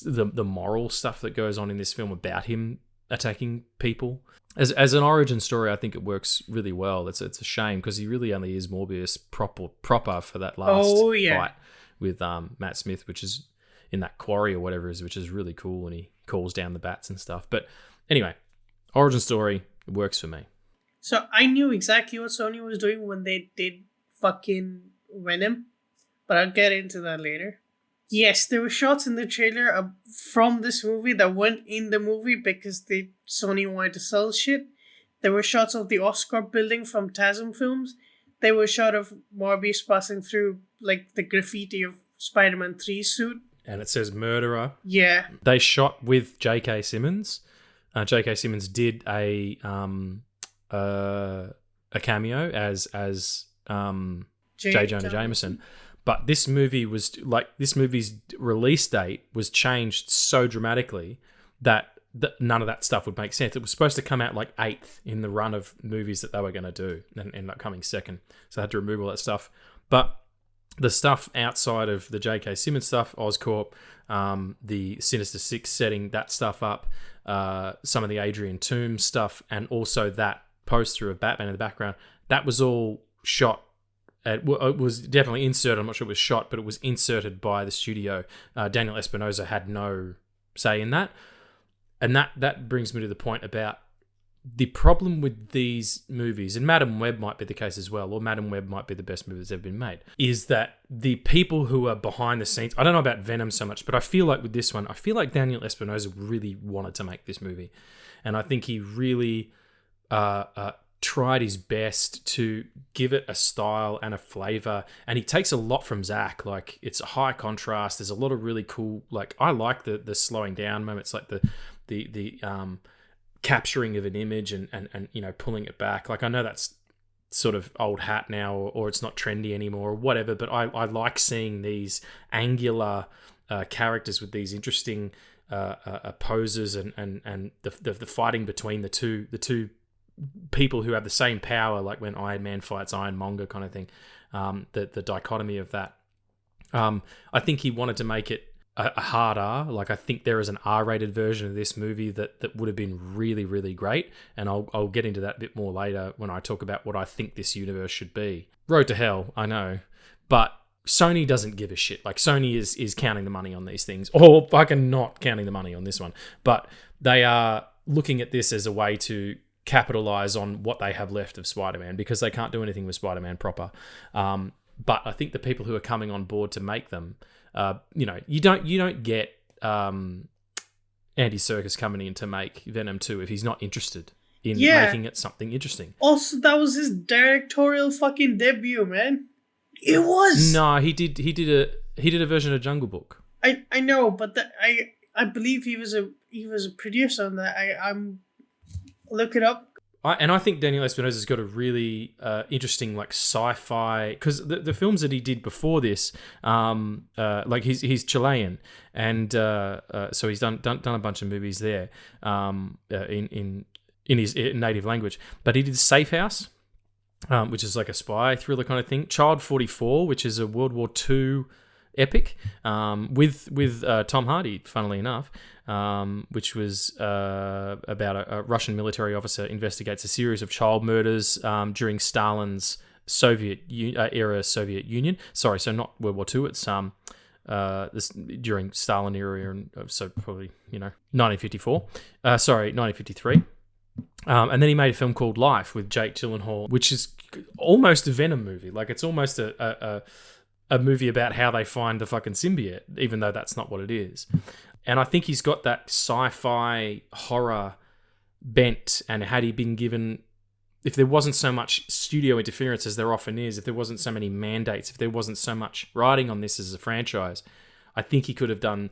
the moral stuff that goes on in this film about him attacking people. As an origin story, I think it works really well. It's a shame because he really only is Morbius proper for that last fight with Matt Smith, which is in that quarry or whatever it is, which is really cool, and he calls down the bats and stuff. But anyway, origin story, it works for me. So I knew exactly what Sony was doing when they did fucking Venom, but I'll get into that later. Yes, there were shots in the trailer from this movie that weren't in the movie because Sony wanted to sell shit. There were shots of the Oscorp building from TASM films. There were a shot of Morbius passing through like the graffiti of Spider-Man 3's suit. And it says murderer. Yeah. They shot with J.K. Simmons. J.K. Simmons did a cameo as J. Jonah Jameson. But this movie's release date was changed so dramatically that none of that stuff would make sense. It was supposed to come out like 8th in the run of movies that they were going to do and ended up coming 2nd. So I had to remove all that stuff. But the stuff outside of the J.K. Simmons stuff, Oscorp, the Sinister Six setting that stuff up, some of the Adrian Toomes stuff, and also that poster of Batman in the background, that was all shot. It was definitely inserted. I'm not sure it was shot, but it was inserted by the studio. Daniel Espinosa had no say in that. And that brings me to the point about the problem with these movies, and Madam Web might be the case as well, or Madam Web might be the best movie that's ever been made, is that the people who are behind the scenes, I don't know about Venom so much, but I feel like with this one, I feel like Daniel Espinosa really wanted to make this movie. And I think he really tried his best to give it a style and a flavor, and he takes a lot from Zach. Like, it's a high contrast. There's a lot of really cool, like, I like the slowing down moments, like the capturing of an image and pulling it back. Like, I know that's sort of old hat now, or it's not trendy anymore or whatever, but I like seeing these angular characters with these interesting poses and the fighting between the two people who have the same power, like when Iron Man fights Ironmonger kind of thing. The dichotomy of that. I think he wanted to make it a hard R. Like, I think there is an R-rated version of this movie that would have been really, really great, and I'll get into that a bit more later when I talk about what I think this universe should be. Road to Hell, I know, but Sony doesn't give a shit. Like, Sony is counting the money on these things, or fucking not counting the money on this one, but they are looking at this as a way to capitalize on what they have left of Spider-Man, because they can't do anything with Spider-Man proper. But I think the people who are coming on board to make them, you don't get Andy Serkis coming in to make Venom 2 if he's not interested in making it something interesting. Also, that was his directorial fucking debut, man. It was. No, he did a version of Jungle Book. I know, but I believe he was a producer on that. I'm look it up. I think Daniel Espinosa's got a really interesting like sci-fi, because the films that he did before this, like he's Chilean, and so he's done a bunch of movies there in his native language. But he did Safe House, which is like a spy thriller kind of thing. Child 44, which is a World War II epic, with Tom Hardy, funnily enough, which was about a Russian military officer investigates a series of child murders during Stalin's era Soviet Union. Sorry, so not World War II. It's this during Stalin era, and so probably 1954. 1953. And then he made a film called Life with Jake Gyllenhaal, which is almost a Venom movie. Like, it's almost a movie about how they find the fucking symbiote, even though that's not what it is. And I think he's got that sci-fi horror bent, and had he been given, if there wasn't so much studio interference as there often is, if there wasn't so many mandates, if there wasn't so much writing on this as a franchise, I think he could have done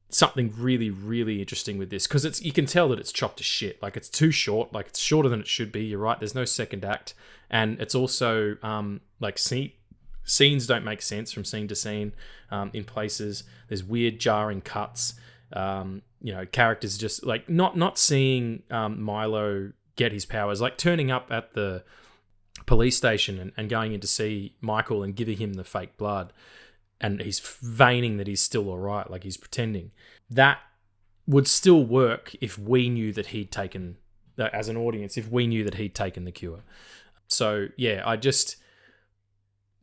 something really, really interesting with this, because you can tell that it's chopped to shit. Like, it's too short. Like, it's shorter than it should be. You're right. There's no second act, and it's also like scenes don't make sense from scene to scene. In places, there's weird, jarring cuts. Characters just like not seeing Milo get his powers, like turning up at the police station and going in to see Michael and giving him the fake blood. And he's feigning that he's still all right, like he's pretending. That would still work if we knew that he'd taken, as an audience, if we knew that he'd taken the cure. So, yeah, I just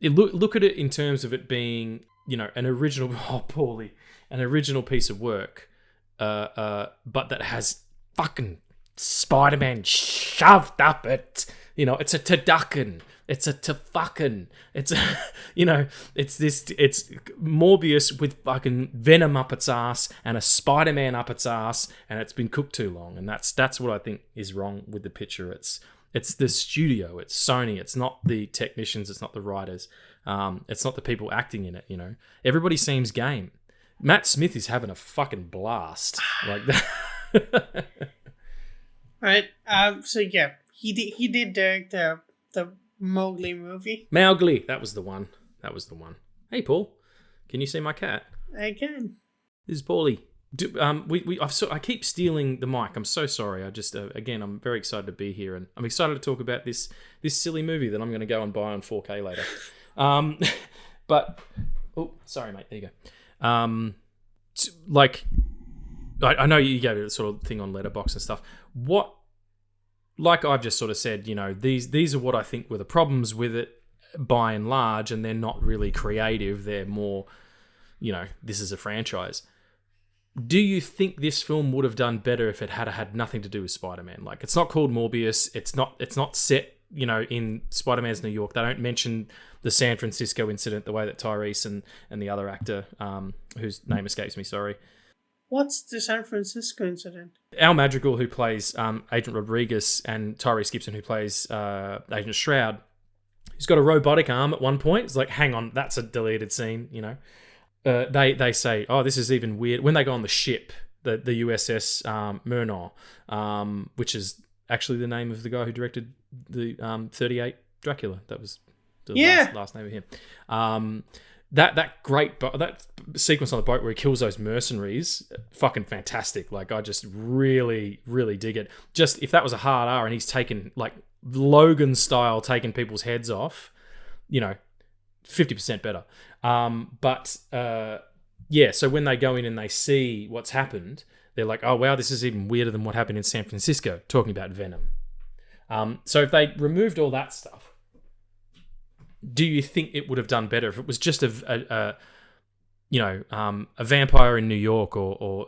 look at it in terms of it being, an original, an original piece of work, but that has fucking Spider-Man shoved up it. It's a turducken. It's a fucking. It's it's Morbius with fucking Venom up its ass and a Spider-Man up its ass, and it's been cooked too long. And that's what I think is wrong with the picture. It's the studio. It's Sony. It's not the technicians. It's not the writers. It's not the people acting in it. Everybody seems game. Matt Smith is having a fucking blast like that. Right. So yeah, he did direct the Mowgli movie. Mowgli, that was the one. Hey, Paul, can you see my cat? I can. This is Paulie. I keep stealing the mic. I'm so sorry. I just again, I'm very excited to be here, and I'm excited to talk about this silly movie that I'm going to go and buy on 4K later. But sorry, mate. There you go. I know you gave it a sort of thing on Letterboxd and stuff. Like I've just sort of said, these are what I think were the problems with it by and large, and they're not really creative. They're more, this is a franchise. Do you think this film would have done better if it had nothing to do with Spider-Man? Like, it's not called Morbius. It's not set, in Spider-Man's New York. They don't mention the San Francisco incident the way that Tyrese and the other actor, whose name escapes me, sorry. What's the San Francisco incident? Al Madrigal, who plays Agent Rodriguez, and Tyrese Gibson, who plays Agent Shroud, he's got a robotic arm at one point. It's like, hang on, that's a deleted scene, They say, oh, this is even weird. When they go on the ship, the USS Murnau, which is actually the name of the guy who directed the 38 Dracula. That was the last name of him. That sequence on the boat where he kills those mercenaries, fucking fantastic. Like, I just really, really dig it. Just, if that was a hard R and he's taken, like, Logan style, taking people's heads off, 50% better. So when they go in and they see what's happened, they're like, oh, wow, this is even weirder than what happened in San Francisco, talking about Venom. So if they removed all that stuff, do you think it would have done better if it was just a vampire in New York or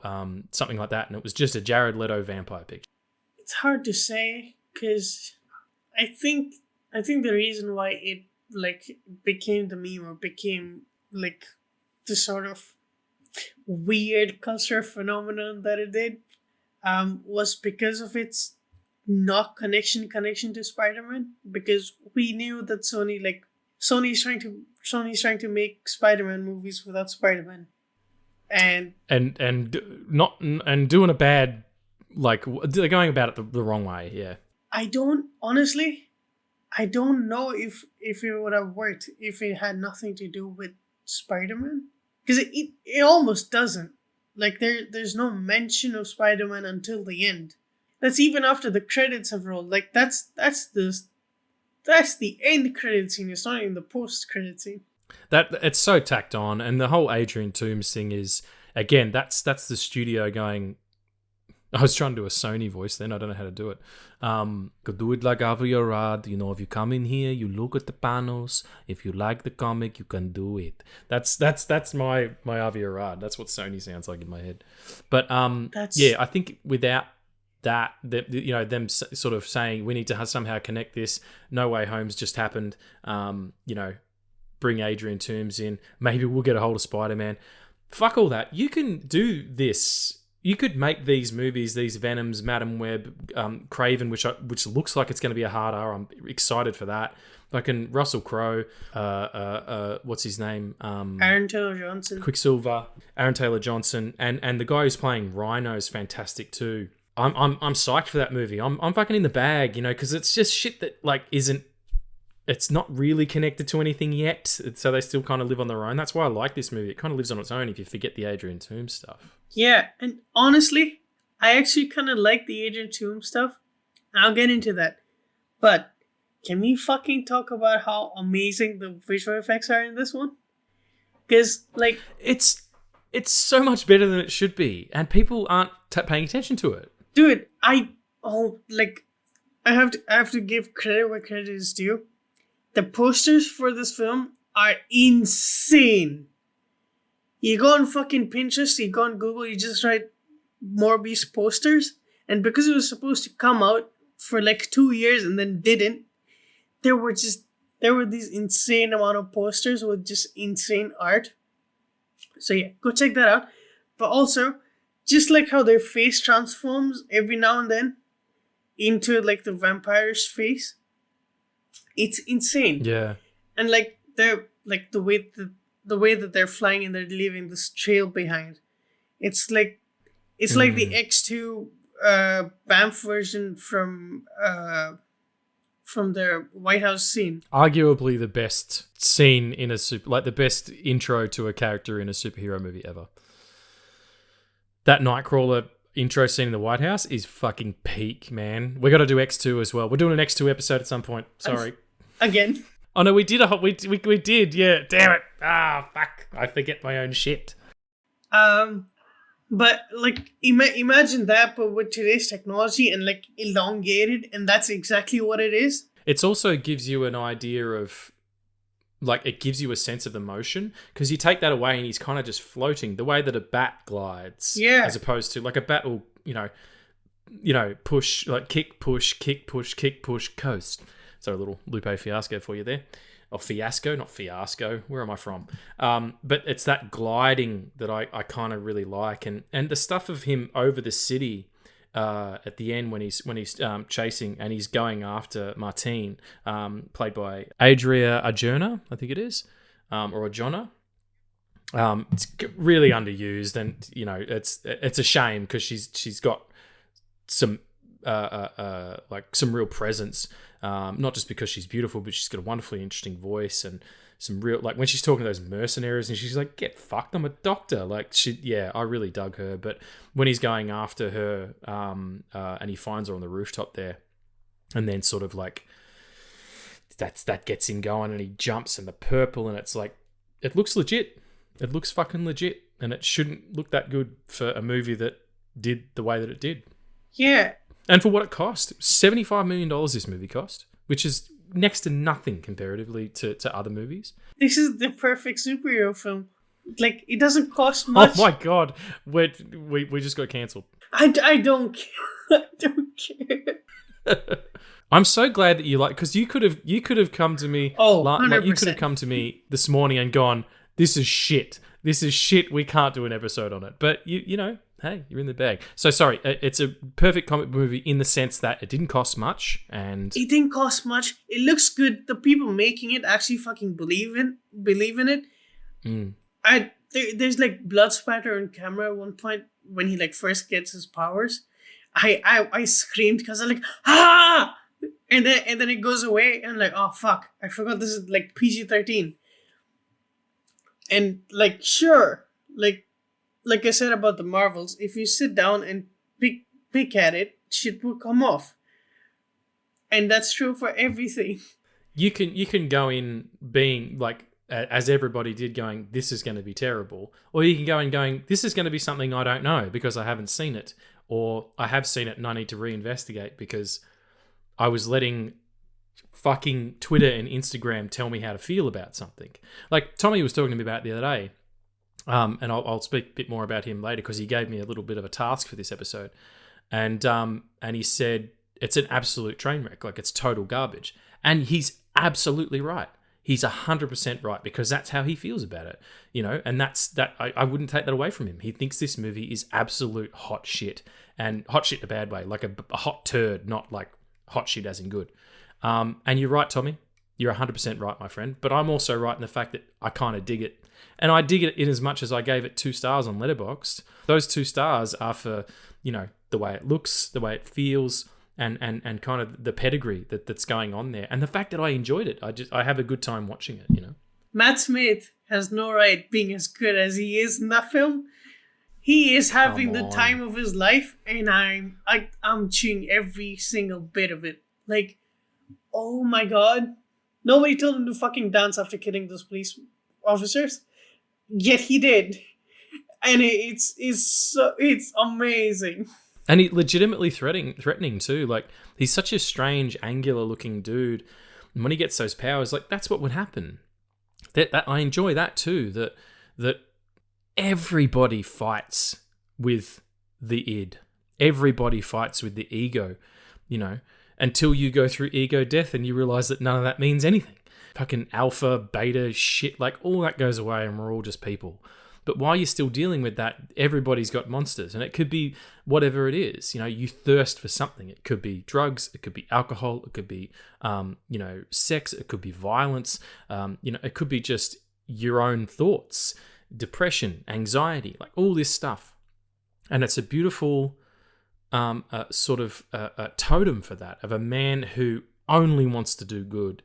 something like that, and it was just a Jared Leto vampire picture? It's hard to say, because I think the reason why it became the meme, or became like the sort of weird cultural phenomenon that it did, was because of its not connection to Spider-Man. Because we knew that Sony's trying to make Spider-Man movies without Spider-Man, and doing a bad, like, they're going about it the wrong way. Yeah, I don't honestly. I don't know if it would have worked if it had nothing to do with Spider-Man, because it almost doesn't. Like there's no mention of Spider-Man until the end. That's even after the credits have rolled. Like that's the end credit scene. It's not even the post credit scene. That it's so tacked on, and the whole Adrian Toomes thing is, again, that's the studio going. I was trying to do a Sony voice then. I don't know how to do it. Could do it like Avi Arad. You know, if you come in here, you look at the panels. If you like the comic, you can do it. That's my Avi Arad. That's what Sony sounds like in my head. But yeah, I think without that, you know, them sort of saying we need to somehow connect this. No Way Home's just happened. You know, bring Adrian Toomes in. Maybe we'll get a hold of Spider-Man. Fuck all that. You can do this. You could make these movies, these Venoms, Madam Web, Craven, which looks like it's going to be a hard R. I'm excited for that. Fucking Russell Crowe, what's his name? Aaron Taylor Johnson, Quicksilver, Aaron Taylor Johnson, and the guy who's playing Rhino is fantastic too. I'm psyched for that movie. I'm fucking in the bag, you know, because it's just shit that like isn't. It's not really connected to anything yet, so they still kind of live on their own. That's why I like this movie. It kind of lives on its own if you forget the Adrian Toomes stuff. Yeah, and honestly, I actually kind of like the Adrian Toomes stuff. I'll get into that. But can we fucking talk about how amazing the visual effects are in this one? Because, like... It's so much better than it should be, and people aren't paying attention to it. Dude, I have to give credit where credit is due. The posters for this film are insane. You go on fucking Pinterest, you go on Google, you just write Morbius posters, and because it was supposed to come out for like 2 years and then didn't, there were these insane amount of posters with just insane art. So yeah, go check that out. But also, just like how their face transforms every now and then into like the vampire's face, it's insane. Yeah. And like they're like the way that they're flying and they're leaving this trail behind. It's like the X2 Banff version from their White House scene. Arguably the best scene in the best intro to a character in a superhero movie ever. That Nightcrawler intro scene in the White House is fucking peak, man. We got to do X2 as well. We're doing an X2 episode at some point. Sorry. Again. Oh no, we did we did. Yeah, damn it. Ah, fuck. I forget my own shit. But like imagine that, but with today's technology and like elongated, and that's exactly what it is. It also gives you an idea of, like, it gives you a sense of the motion, because you take that away and he's kind of just floating the way that a bat glides. Yeah. As opposed to like a bat will, you know, push, like kick, push, coast. So a little Lupe Fiasco for you there. Or fiasco, not fiasco. Where am I from? But it's that gliding that I kind of really like, and the stuff of him over the city at the end when he's chasing and he's going after Martine, played by Adria Arjona, I think it is, or Arjona. It's really underused, and you know it's a shame because she's got some like some real presence. Not just because she's beautiful, but she's got a wonderfully interesting voice and some real, like when she's talking to those mercenaries and she's like, get fucked, I'm a doctor. Like I really dug her. But when he's going after her, and he finds her on the rooftop there, and then sort of like, that gets him going and he jumps in the purple and it's like, it looks legit. It looks fucking legit. And it shouldn't look that good for a movie that did the way that it did. Yeah. And for what it cost, $75 million this movie cost, which is next to nothing comparatively to other movies. This is the perfect superhero film. Like, it doesn't cost much. Oh my god, we just got cancelled. I don't care. I don't care. I'm so glad that you like, because you could have come to me. Oh, 100%. Like, you could have come to me this morning and gone, "This is shit. This is shit. We can't do an episode on it." But you know. Hey, you're in the bag. So sorry, it's a perfect comic movie in the sense that it didn't cost much, and it didn't cost much. It looks good. The people making it actually fucking believe in it. There's like blood spatter on camera at one point when he like first gets his powers. I screamed because I'm like, ah! and then it goes away, and like, oh fuck, I forgot this is like PG-13. And like, sure, like I said about the Marvels, if you sit down and pick at it, shit will come off. And that's true for everything. You can go in being like, as everybody did, going, this is going to be terrible. Or you can go in going, this is going to be something I don't know because I haven't seen it. Or I have seen it and I need to reinvestigate because I was letting fucking Twitter and Instagram tell me how to feel about something. Like Tommy was talking to me about it the other day. And I'll speak a bit more about him later because he gave me a little bit of a task for this episode. And he said, it's an absolute train wreck. Like, it's total garbage. And he's absolutely right. He's 100% right because that's how he feels about it, you know, and I wouldn't take that away from him. He thinks this movie is absolute hot shit, and hot shit in a bad way, like a hot turd, not like hot shit as in good. And you're right, Tommy. You're 100% right, my friend. But I'm also right in the fact that I kind of dig it. And I dig it in as much as I gave it 2 stars on Letterboxd. Those 2 stars are for, you know, the way it looks, the way it feels, and kind of the pedigree that's going on there. And the fact that I enjoyed it. I have a good time watching it, you know. Matt Smith has no right being as good as he is in that film. He is having the time of his life, and I'm chewing every single bit of it. Like, oh my god. Nobody told him to fucking dance after killing those police officers. Yet he did. And it's amazing. And he legitimately threatening too. Like, he's such a strange, angular-looking dude. And when he gets those powers, like, that's what would happen. That I enjoy that too. That everybody fights with the id. Everybody fights with the ego, you know, until you go through ego death and you realize that none of that means anything. Fucking alpha, beta shit, like, all that goes away and we're all just people. But while you're still dealing with that, everybody's got monsters. And it could be whatever it is. You know, you thirst for something. It could be drugs. It could be alcohol. It could be, you know, sex. It could be violence. You know, it could be just your own thoughts, depression, anxiety, like all this stuff. And it's a beautiful sort of a totem for that, of a man who only wants to do good,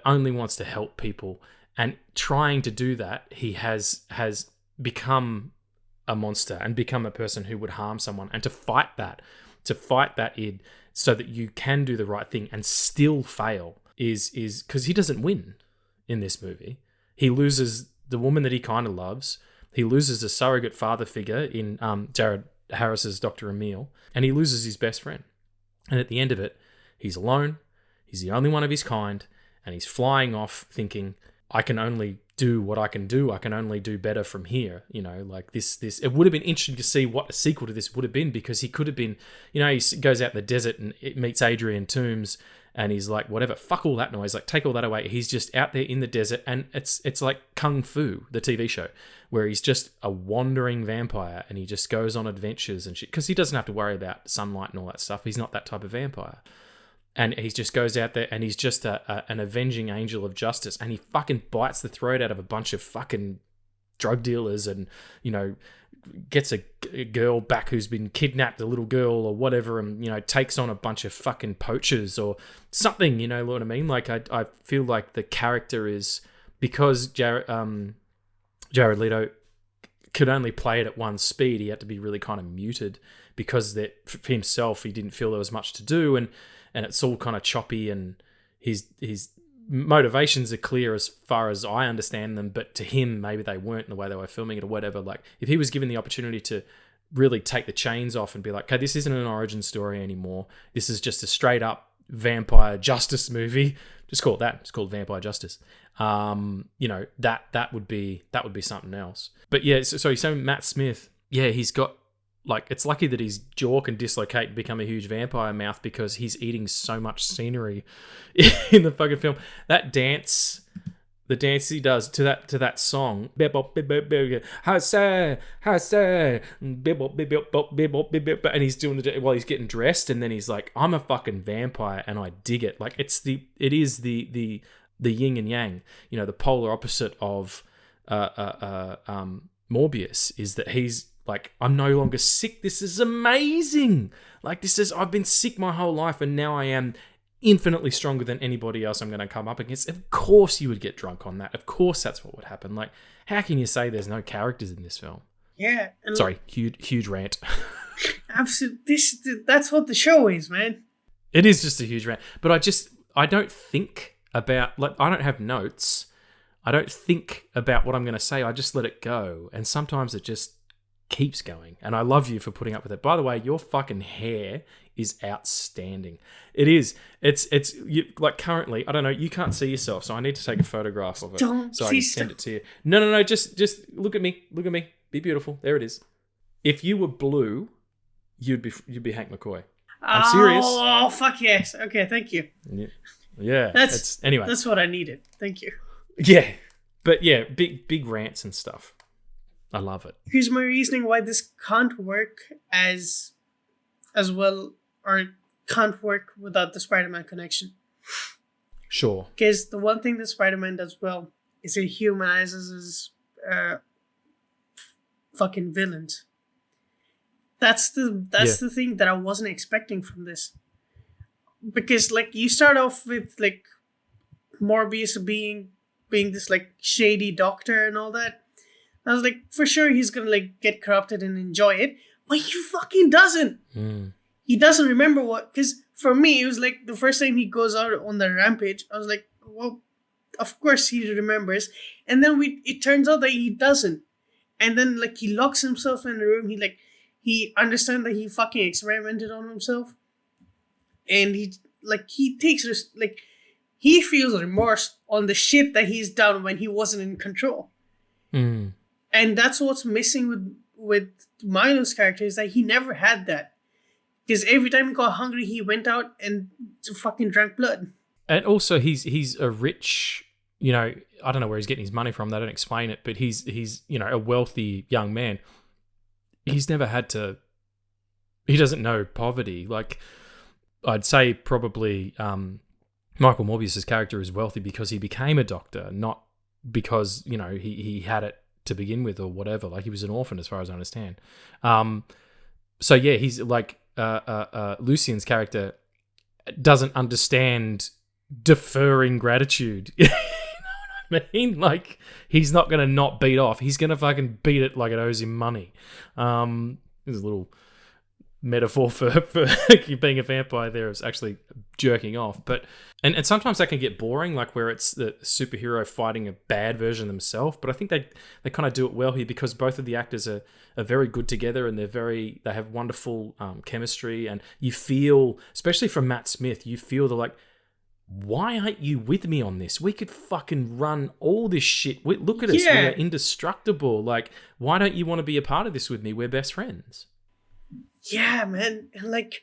only wants to help people. And trying to do that, he has become a monster and become a person who would harm someone. And to fight that id so that you can do the right thing and still fail is because he doesn't win in this movie. He loses the woman that he kind of loves. He loses a surrogate father figure in Jared Harris's Dr. Emil, and he loses his best friend. And at the end of it, he's alone. He's the only one of his kind, and he's flying off thinking, I can only do what I can do. I can only do better from here. You know, like this. It would have been interesting to see what a sequel to this would have been, because he could have been, you know, he goes out in the desert and it meets Adrian Toomes, and he's like, whatever, fuck all that noise, like take all that away. He's just out there in the desert, and it's like Kung Fu, the TV show, where he's just a wandering vampire and he just goes on adventures and shit, because he doesn't have to worry about sunlight and all that stuff. He's not that type of vampire. And he just goes out there and he's just an avenging angel of justice, and he fucking bites the throat out of a bunch of fucking drug dealers, and, you know, gets a girl back who's been kidnapped, a little girl or whatever, and, you know, takes on a bunch of fucking poachers or something, you know what I mean? Like, I feel like the character is, because Jared Leto could only play it at one speed, he had to be really kind of muted, because that for himself, he didn't feel there was much to do, and it's all kind of choppy, and his motivations are clear as far as I understand them, but to him, maybe they weren't in the way they were filming it or whatever. Like, if he was given the opportunity to really take the chains off and be like, okay, this isn't an origin story anymore. This is just a straight up vampire justice movie. Just call it that. It's called Vampire Justice. You know, that would be something else. But yeah, so Matt Smith, yeah, he's got, like, it's lucky that his jaw can dislocate and become a huge vampire mouth, because he's eating so much scenery in the fucking film. That dance, the dance he does to that song, and he's doing it while he's getting dressed, and then he's like, I'm a fucking vampire, and I dig it. Like, it is the yin and yang, you know, the polar opposite of Morbius, is that he's like, I'm no longer sick. This is amazing. Like, I've been sick my whole life, and now I am infinitely stronger than anybody else I'm going to come up against. Of course you would get drunk on that. Of course that's what would happen. Like, how can you say there's no characters in this film? Yeah. Sorry, huge rant. Absolutely. That's what the show is, man. It is just a huge rant. But I don't think about, like, I don't have notes. I don't think about what I'm going to say. I just let it go. And sometimes it just keeps going. And I love you for putting up with it. By the way, your fucking hair is outstanding. It is. It's like currently, I don't know, you can't see yourself, so I need to take a photograph of it so I can send it to you. No, just look at me. Look at me. Be beautiful. There it is. If you were blue, you'd be Hank McCoy. I'm serious. Oh, fuck yes. Okay, thank you. Yeah. Anyway. That's what I needed. Thank you. Yeah. But yeah, big rants and stuff. I love it. Here's my reasoning why this can't work as well, or can't work without the Spider-Man connection. Sure. Because the one thing that Spider-Man does well is it humanizes his fucking villains. That's the thing that I wasn't expecting from this. Because like you start off with like Morbius being this like shady doctor and all that. I was like, for sure he's gonna like get corrupted and enjoy it, but he fucking doesn't. He doesn't remember what. Because for me, it was like the first time he goes out on the rampage, I was like, well, of course he remembers, and then it turns out that he doesn't, and then like he locks himself in the room. He understands that he fucking experimented on himself, and he feels remorse on the shit that he's done when he wasn't in control. And that's what's missing with Milo's character, is that he never had that. Because every time he got hungry, he went out and fucking drank blood. And also, he's a rich, I don't know where he's getting his money from. They don't explain it, but he's a wealthy young man. He's never had to. He doesn't know poverty. Like, I'd say probably Michael Morbius's character is wealthy because he became a doctor, not because he had it to begin with or whatever. Like, he was an orphan as far as I understand. So yeah, he's like Lucian's character doesn't understand deferring gratitude. You know what I mean? Like, he's not going to not beat off. He's going to fucking beat it like it owes him money. There's a little metaphor for being a vampire there is actually jerking off. But and sometimes that can get boring, like where it's the superhero fighting a bad version of themselves. But I think they kind of do it well here because both of the actors are very good together and they have wonderful chemistry. And you feel, especially from Matt Smith, you feel like, why aren't you with me on this? We could fucking run all this shit. Look at us. Yeah. We're indestructible. Like, why don't you want to be a part of this with me? We're best friends. Yeah, man. And like,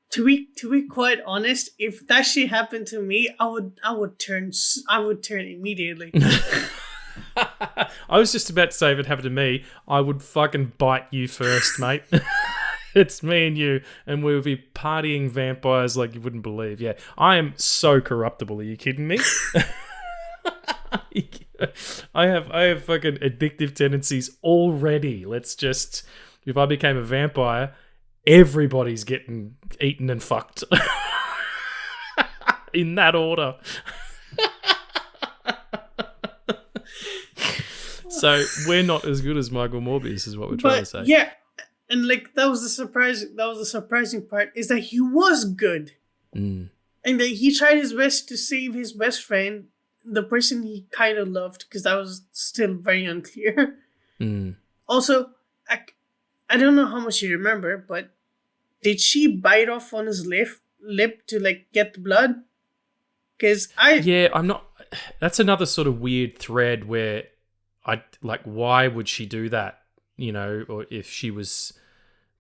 to be quite honest, if that shit happened to me, I would turn immediately. I was just about to say, if it happened to me, I would fucking bite you first, mate. It's me and you, and we'll be partying vampires like you wouldn't believe. Yeah, I am so corruptible. Are you kidding me? I have fucking addictive tendencies already. If I became a vampire, everybody's getting eaten and fucked. In that order. So we're not as good as Michael Morbius, is what we're trying to say. Yeah. And like that was the surprising part, is that he was good. And that he tried his best to save his best friend, the person he kind of loved, because that was still very unclear. Also, I don't know how much you remember, but did she bite off on his lip to like get the blood? I'm not. That's another sort of weird thread where why would she do that? Or if she was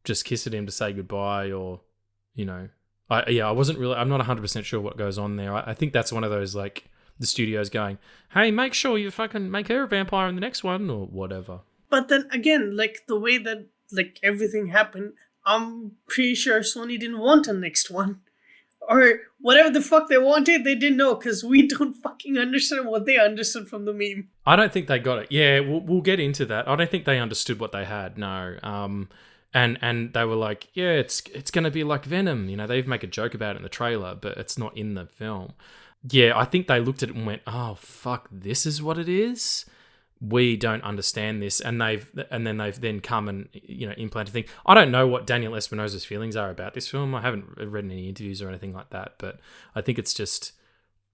just kissing him to say goodbye, or, I wasn't really, I'm not 100% sure what goes on there. I think that's one of those, like, the studio's going, hey, make sure you fucking make her a vampire in the next one, or whatever. But then again, like, the way that, like, everything happened, I'm pretty sure Sony didn't want a next one. Or whatever the fuck they wanted, they didn't know, because we don't fucking understand what they understood from the meme. I don't think they got it. Yeah, we'll get into that. I don't think they understood what they had, no. And they were like, yeah, it's going to be like Venom. You know, they even make a joke about it in the trailer, but it's not in the film. Yeah, I think they looked at it and went, oh, fuck, this is what it is? We don't understand this. And then they've come and, you know, implanted things. I don't know what Daniel Espinosa's feelings are about this film. I haven't read any interviews or anything like that, but I think it's just,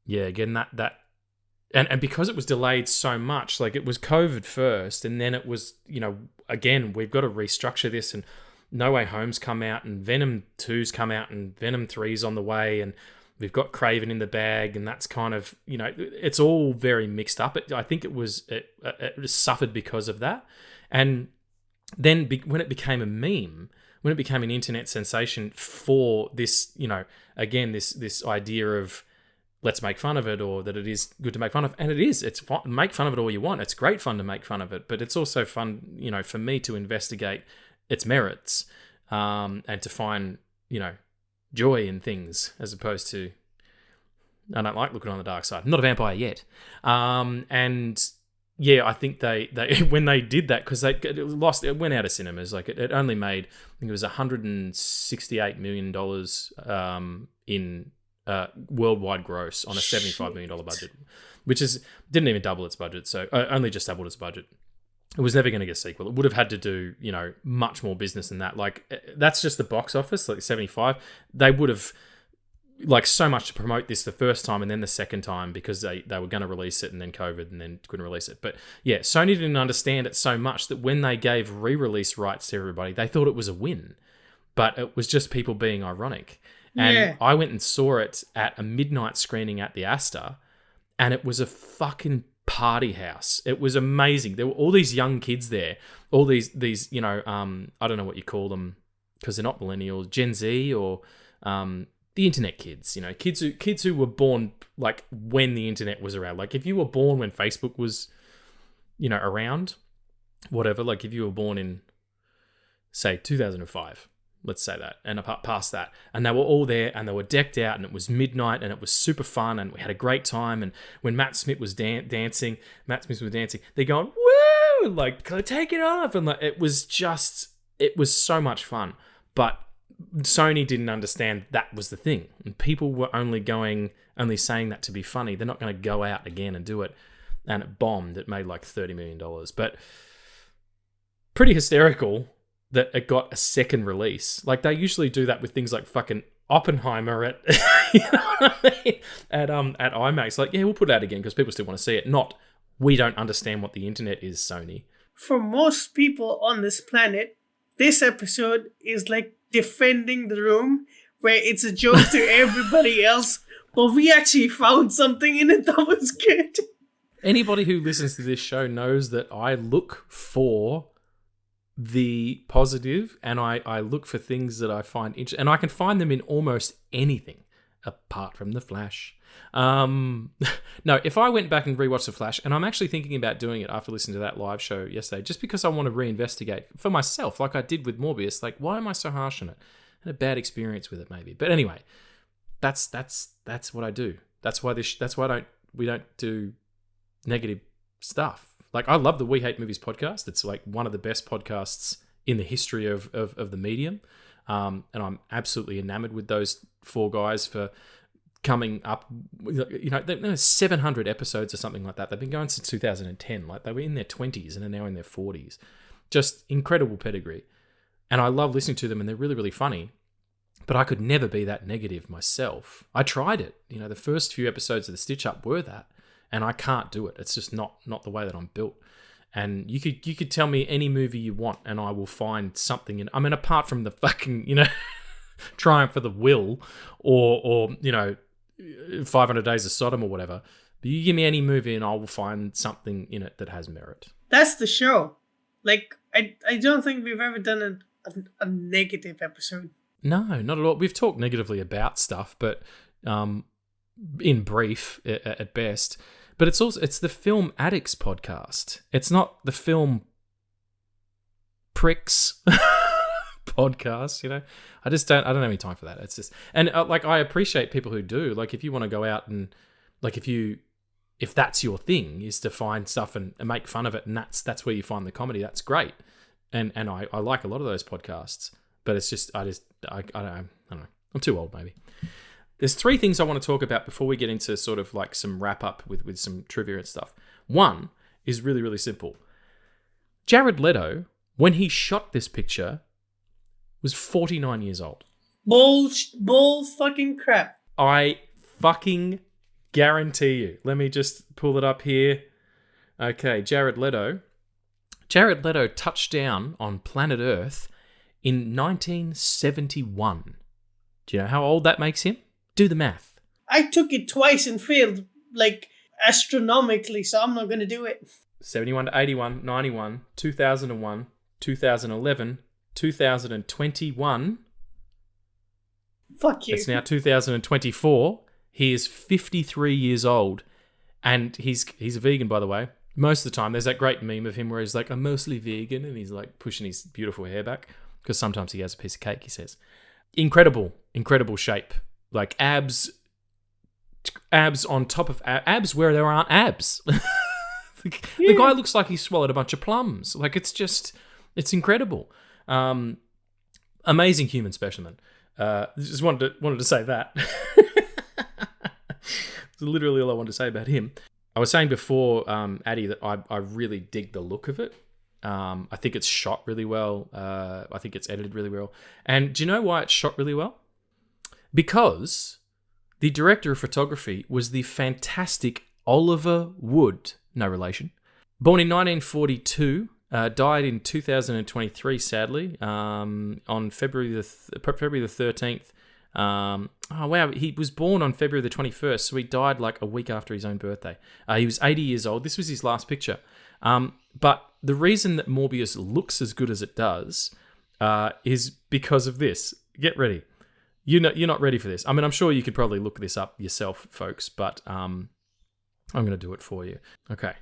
yeah, again, that and because it was delayed so much, like it was COVID first, and then it was, you know, again, we've got to restructure this, and No Way Home's come out, and Venom 2's come out, and Venom 3's on the way, and we've got Craven in the bag, and that's kind of, you know, it's all very mixed up. I think it suffered because of that. And then when it became a meme, when it became an internet sensation for this, you know, again, this idea of let's make fun of it, or that it is good to make fun of. And it is. It's fun. Make fun of it all you want. It's great fun to make fun of it, but it's also fun, you know, for me to investigate its merits, and to find, you know, joy in things, as opposed to, I don't like looking on the dark side. I'm not a vampire yet. And yeah, I think they when they did that, because it went out of cinemas. Like it only made, I think it was $168 million in worldwide gross on a $75 million budget, which didn't even double its budget. So only just doubled its budget. It was never going to get a sequel. It would have had to do, you know, much more business than that. Like, that's just the box office, like 75. They would have, like, so much to promote this the first time and then the second time, because they were going to release it and then COVID and then couldn't release it. But yeah, Sony didn't understand it so much that when they gave re-release rights to everybody, they thought it was a win. But it was just people being ironic. And I went and saw it at a midnight screening at the Astor, and it was a fucking party house. It was amazing. There were all these young kids there, all these you know, I don't know what you call them, because they're not millennials, Gen Z, or the internet kids. You know, kids who were born like when the internet was around. Like if you were born when Facebook was, you know, around, whatever. Like if you were born in, say, 2005. Let's say that, and past that. And they were all there, and they were decked out, and it was midnight, and it was super fun, and we had a great time. And when Matt Smith was dancing, they're going, woo, like, take it off. And like, it was so much fun. But Sony didn't understand that was the thing. And people were only saying that to be funny. They're not going to go out again and do it. And it bombed. It made like $30 million. But pretty hysterical that it got a second release. Like, they usually do that with things like fucking Oppenheimer at, you know what I mean? At IMAX. Like, yeah, we'll put it out again because people still want to see it. Not, we don't understand what the internet is, Sony. For most people on this planet, this episode is like defending the room, where it's a joke to everybody else, but we actually found something in it that was good. Anybody who listens to this show knows that I look for the positive, and I look for things that I find interesting, and I can find them in almost anything apart from The Flash. No, if I went back and rewatched The Flash, and I'm actually thinking about doing it after listening to that live show yesterday, just because I want to reinvestigate for myself, like I did with Morbius. Like, why am I so harsh on it? I had a bad experience with it, maybe. But anyway, that's what I do. That's why we don't do negative stuff. Like, I love the We Hate Movies podcast. It's like one of the best podcasts in the history of the medium. And I'm absolutely enamored with those four guys for coming up. You know, there's 700 episodes or something like that. They've been going since 2010. Like, they were in their 20s and are now in their 40s. Just incredible pedigree. And I love listening to them, and they're really, really funny. But I could never be that negative myself. I tried it. You know, the first few episodes of The Stitch Up were that. And I can't do it. It's just not the way that I'm built. And you could tell me any movie you want, and I will find something in. I mean, apart from the fucking, you know, Triumph of the Will, or you know, 500 Days of Sodom or whatever. But you give me any movie, and I will find something in it that has merit. That's the show. Like, I don't think we've ever done a negative episode. No, not at all. We've talked negatively about stuff, but in brief at best. But it's the Film Addicts podcast. It's not the Film Pricks podcast, you know. I don't have any time for that. It's just, and like, I appreciate people who do. Like, if you want to go out and, like, if that's your thing, is to find stuff and make fun of it, and that's where you find the comedy, that's great. and I like a lot of those podcasts, but it's just I don't know. I'm too old maybe. There's 3 things I want to talk about before we get into sort of like some wrap up with some trivia and stuff. One is really, really simple. Jared Leto, when he shot this picture, was 49 years old. Bull fucking crap. I fucking guarantee you. Let me just pull it up here. Okay, Jared Leto. Jared Leto touched down on planet Earth in 1971. Do you know how old that makes him? Do the math. I took it twice and failed, like, astronomically, so I'm not going to do it. 71 to 81, 91, 2001, 2011, 2021. Fuck you. It's now 2024. He is 53 years old, and he's a vegan, by the way. Most of the time, there's that great meme of him where he's like, I'm mostly vegan, and he's like pushing his beautiful hair back, because sometimes he has a piece of cake, he says. Incredible shape. Like abs on top of abs where there aren't abs. The guy looks like he swallowed a bunch of plums. Like, it's incredible. Amazing human specimen. Just wanted to say that. It's literally all I wanted to say about him. I was saying before, Addy, that I really dig the look of it. I think it's shot really well. I think it's edited really well. And do you know why it's shot really well? Because the director of photography was the fantastic Oliver Wood, no relation. Born in 1942, died in 2023, sadly, on February the 13th. Oh, wow, he was born on February the 21st, so he died like a week after his own birthday. He was 80 years old. This was his last picture. But the reason that Morbius looks as good as it does is because of this. Get ready. You're not ready for this. I mean, I'm sure you could probably look this up yourself, folks, but I'm going to do it for you. Okay.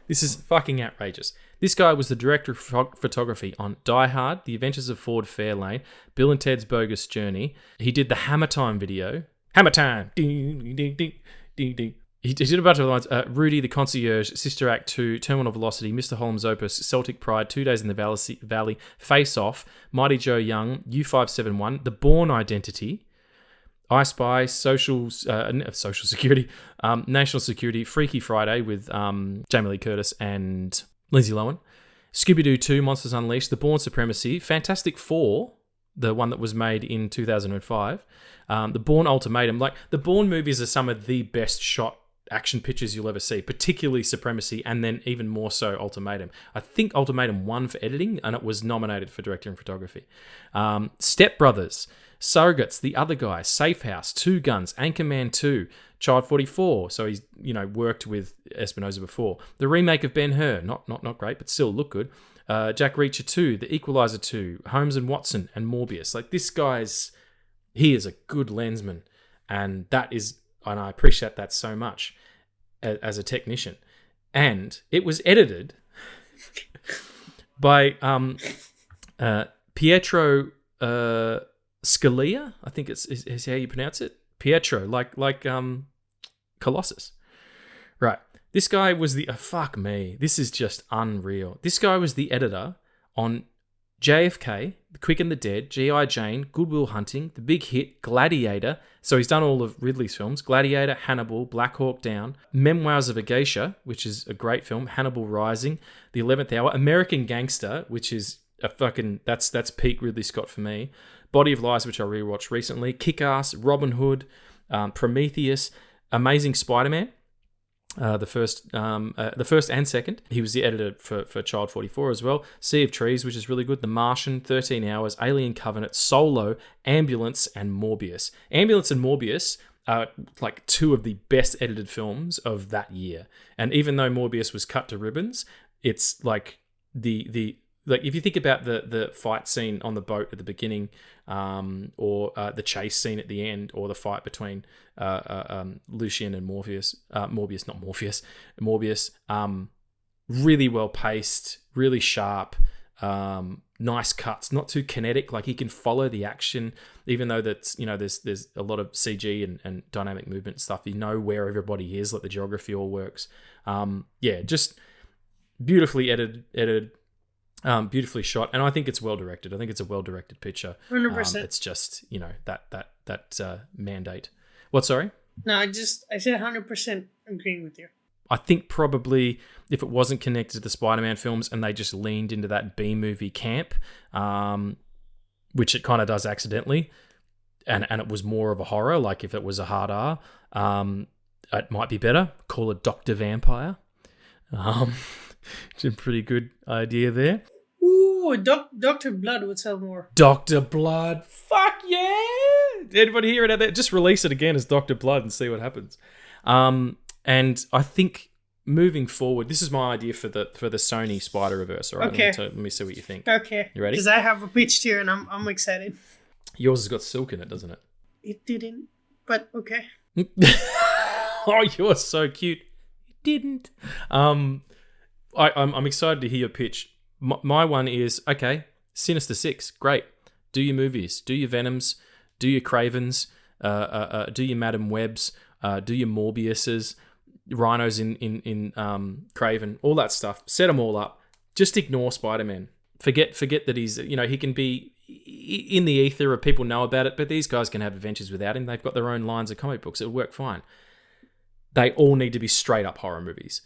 This is fucking outrageous. This guy was the director of photography on Die Hard, The Adventures of Ford Fairlane, Bill and Ted's Bogus Journey. He did the Hammer Time video. Hammer Time! Ding, ding, ding, ding, ding. He did a bunch of ones. Rudy the Concierge, Sister Act 2, Terminal Velocity, Mr. Holmes' Opus, Celtic Pride, 2 Days in the Valley, Face Off, Mighty Joe Young, U571, The Bourne Identity, I Spy, Social Security, National Security, Freaky Friday with Jamie Lee Curtis and Lindsay Lohan, Scooby-Doo 2, Monsters Unleashed, The Bourne Supremacy, Fantastic Four, the one that was made in 2005, The Bourne Ultimatum. Like, the Bourne movies are some of the best shot action pictures you'll ever see, particularly Supremacy, and then even more so Ultimatum. I think Ultimatum won for editing, and it was nominated for director and photography. Step Brothers, Surrogates, The Other Guy, Safe House, Two Guns, Anchorman 2, Child 44. So he's worked with Espinosa before. The remake of Ben-Hur, not great, but still look good. Jack Reacher 2, The Equalizer 2, Holmes and Watson, and Morbius. Like, this he is a good lensman, and I appreciate that so much as a technician. And it was edited by Pietro Scalia, I think is how you pronounce it. Pietro, like Colossus. Right. This guy was fuck me. This is just unreal. This guy was the editor on JFK, The Quick and the Dead, G.I. Jane, Good Will Hunting, The Big Hit, Gladiator. So he's done all of Ridley's films. Gladiator, Hannibal, Black Hawk Down, Memoirs of a Geisha, which is a great film, Hannibal Rising, The 11th Hour, American Gangster, which is that's peak Ridley Scott for me. Body of Lies, which I rewatched recently, Kick-Ass, Robin Hood, Prometheus, Amazing Spider-Man. The first and second. He was the editor for Child 44 as well. Sea of Trees, which is really good. The Martian, 13 Hours, Alien Covenant, Solo, Ambulance, and Morbius. Ambulance and Morbius are like two of the best edited films of that year. And even though Morbius was cut to ribbons, it's like like if you think about the fight scene on the boat at the beginning, or the chase scene at the end, or the fight between Lucian and Morbius, really well paced, really sharp, nice cuts, not too kinetic. Like, he can follow the action, even though that's there's a lot of CG and dynamic movement stuff. You know where everybody is, like the geography all works. Just beautifully edited. Beautifully shot, and I think it's well directed. I think it's a well directed picture. 100%. It's just that mandate. What? Sorry. No, I said 100% agreeing with you. I think probably if it wasn't connected to the Spider-Man films and they just leaned into that B-movie camp, which it kind of does accidentally, and it was more of a horror, like if it was a hard R, it might be better. Call it Dr. Vampire. It's a pretty good idea there. Ooh, Dr. Blood would sell more. Dr. Blood. Fuck yeah! Anybody hear it out there? Just release it again as Dr. Blood and see what happens. And I think moving forward, this is my idea for the Sony Spider-Verse. All right, okay. Let me see what you think. Okay. You ready? Because I have a pitch here and I'm excited. Yours has got silk in it, doesn't it? It didn't, but okay. Oh, you're so cute. It didn't. I'm excited to hear your pitch. My one is, okay, Sinister Six, great. Do your movies, do your Venoms, do your Cravens, do your Madam Webs, do your Morbiuses, Rhinos in Craven, all that stuff. Set them all up. Just ignore Spider-Man. Forget that he's, he can be in the ether, or people know about it, but these guys can have adventures without him. They've got their own lines of comic books. It'll work fine. They all need to be straight up horror movies.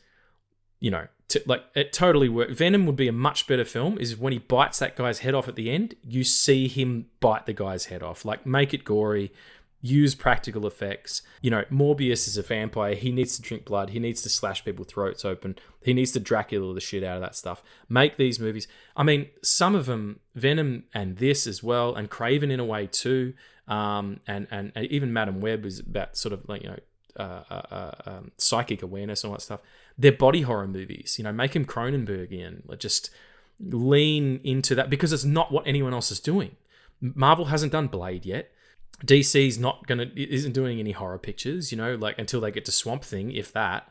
It totally works. Venom would be a much better film is when he bites that guy's head off at the end, you see him bite the guy's head off. Like, make it gory, use practical effects. Morbius is a vampire. He needs to drink blood. He needs to slash people's throats open. He needs to Dracula the shit out of that stuff. Make these movies. I mean, some of them, Venom and this as well, and Craven in a way too, and even Madam Web is about sort of like, psychic awareness and all that stuff. They're body horror movies. Make him Cronenbergian. Just lean into that because it's not what anyone else is doing. Marvel hasn't done Blade yet. DC's isn't doing any horror pictures, until they get to Swamp Thing, if that,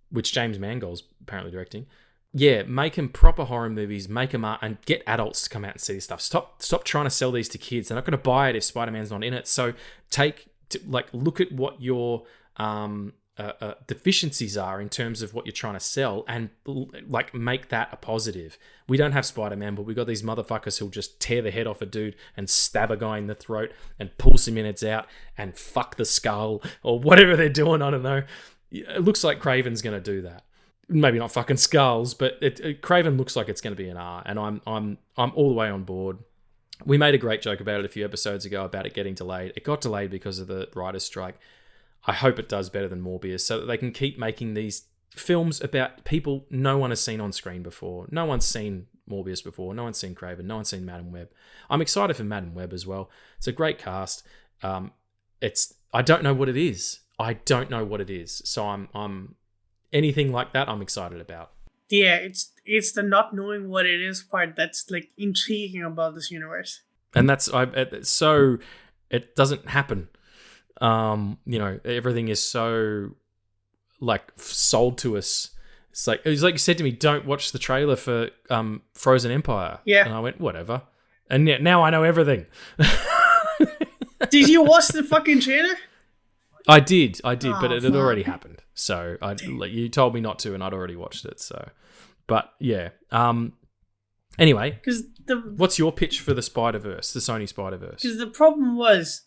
which James Mangold's apparently directing. Yeah, make them proper horror movies, make them and get adults to come out and see this stuff. Stop trying to sell these to kids. They're not going to buy it if Spider-Man's not in it. So look at what your deficiencies are in terms of what you're trying to sell and make that a positive. We don't have Spider-Man, but we got these motherfuckers who'll just tear the head off a dude and stab a guy in the throat and pull some innards out and fuck the skull or whatever they're doing. I don't know. It looks like Craven's going to do that. Maybe not fucking skulls, but Craven looks like it's going to be an R, and I'm all the way on board. We made a great joke about it a few episodes ago about it getting delayed. It got delayed because of the writer's strike. I hope it does better than Morbius so that they can keep making these films about people no one has seen on screen before. No one's seen Morbius before. No one's seen Craven. No one's seen Madam Web. I'm excited for Madam Web as well. It's a great cast. I don't know what it is. So I'm anything like that I'm excited about. Yeah, it's the not knowing what it is part that's like intriguing about this universe. And so it doesn't happen. Everything is so sold to us. It's like you said to me, don't watch the trailer for Frozen Empire. Yeah. And I went, whatever. And yet now I know everything. Did you watch the fucking trailer? I did, but it had already happened. So you told me not to, and I'd already watched it. So, but yeah. Anyway, what's your pitch for the Spider-Verse, the Sony Spider-Verse? Because the problem was,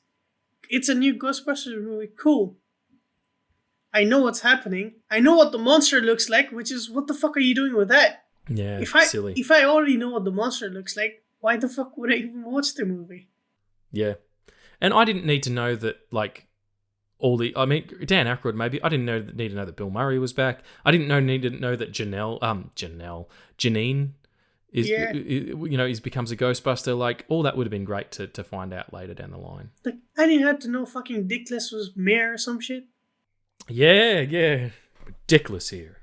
it's a new Ghostbusters movie. Cool. I know what's happening. I know what the monster looks like, which is, what the fuck are you doing with that? Yeah, silly. If I already know what the monster looks like, why the fuck would I even watch the movie? Yeah. And I didn't need to know that, Dan Aykroyd maybe. I didn't need to know that Bill Murray was back. I didn't need to know that Janine is becomes a Ghostbuster. All that would have been great to find out later down the line. I didn't have to know fucking Dickless was mayor or some shit. Yeah. Dickless here.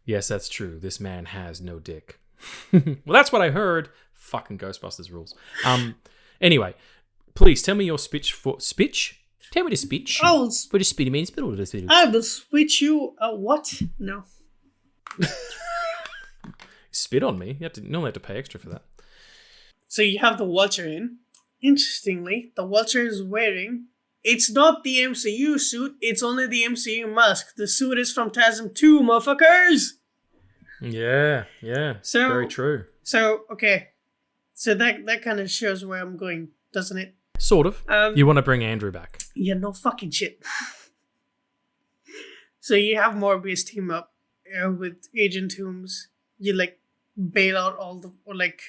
Yes, that's true. This man has no dick. Well, that's what I heard. Fucking Ghostbusters rules. Anyway, please tell me your speech. Tell me the speech. Oh, for the speedy means, but all the speedy. I will switch you. What? No. Spit on me. You normally have to pay extra for that. So you have the Vulture in. Interestingly, the Vulture is wearing. It's not the MCU suit. It's only the MCU mask. The suit is from TASM 2, motherfuckers. Yeah. So Very true. So okay, so that kind of shows where I'm going, doesn't it? Sort of. You want to bring Andrew back? Yeah, no fucking shit. So you have Morbius team up with Agent Toomes. You like bail out all the, or like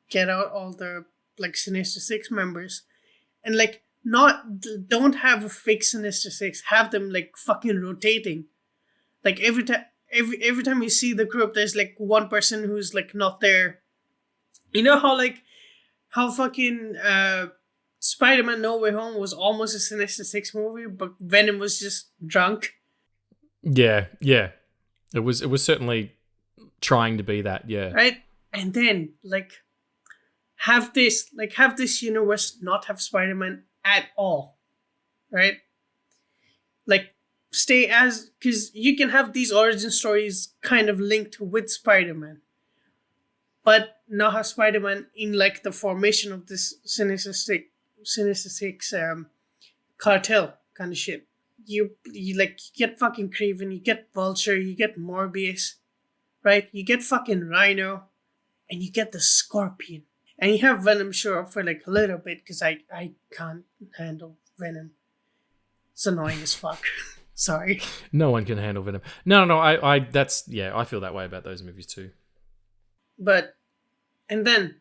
get out all the like Sinister Six members, and like don't have a fake Sinister Six. Have them like fucking rotating. Like every time you see the group, there's like one person who's like not there. You know how fucking Spider-Man No Way Home was almost a Sinister Six movie, but Venom was just drunk. Yeah. It was certainly trying to be that, yeah. Right? And then have this universe not have Spider-Man at all. Right? Like stay as, because you can have these origin stories kind of linked with Spider-Man, but not have Spider-Man in like the formation of this Sinister Six cartel kind of shit. You get fucking Kraven, you get Vulture, you get Morbius, right? You get fucking Rhino, and you get the Scorpion, and you have Venom show up for like a little bit because I can't handle Venom. It's annoying as fuck. Sorry. No one can handle Venom. No. I feel that way about those movies too. And then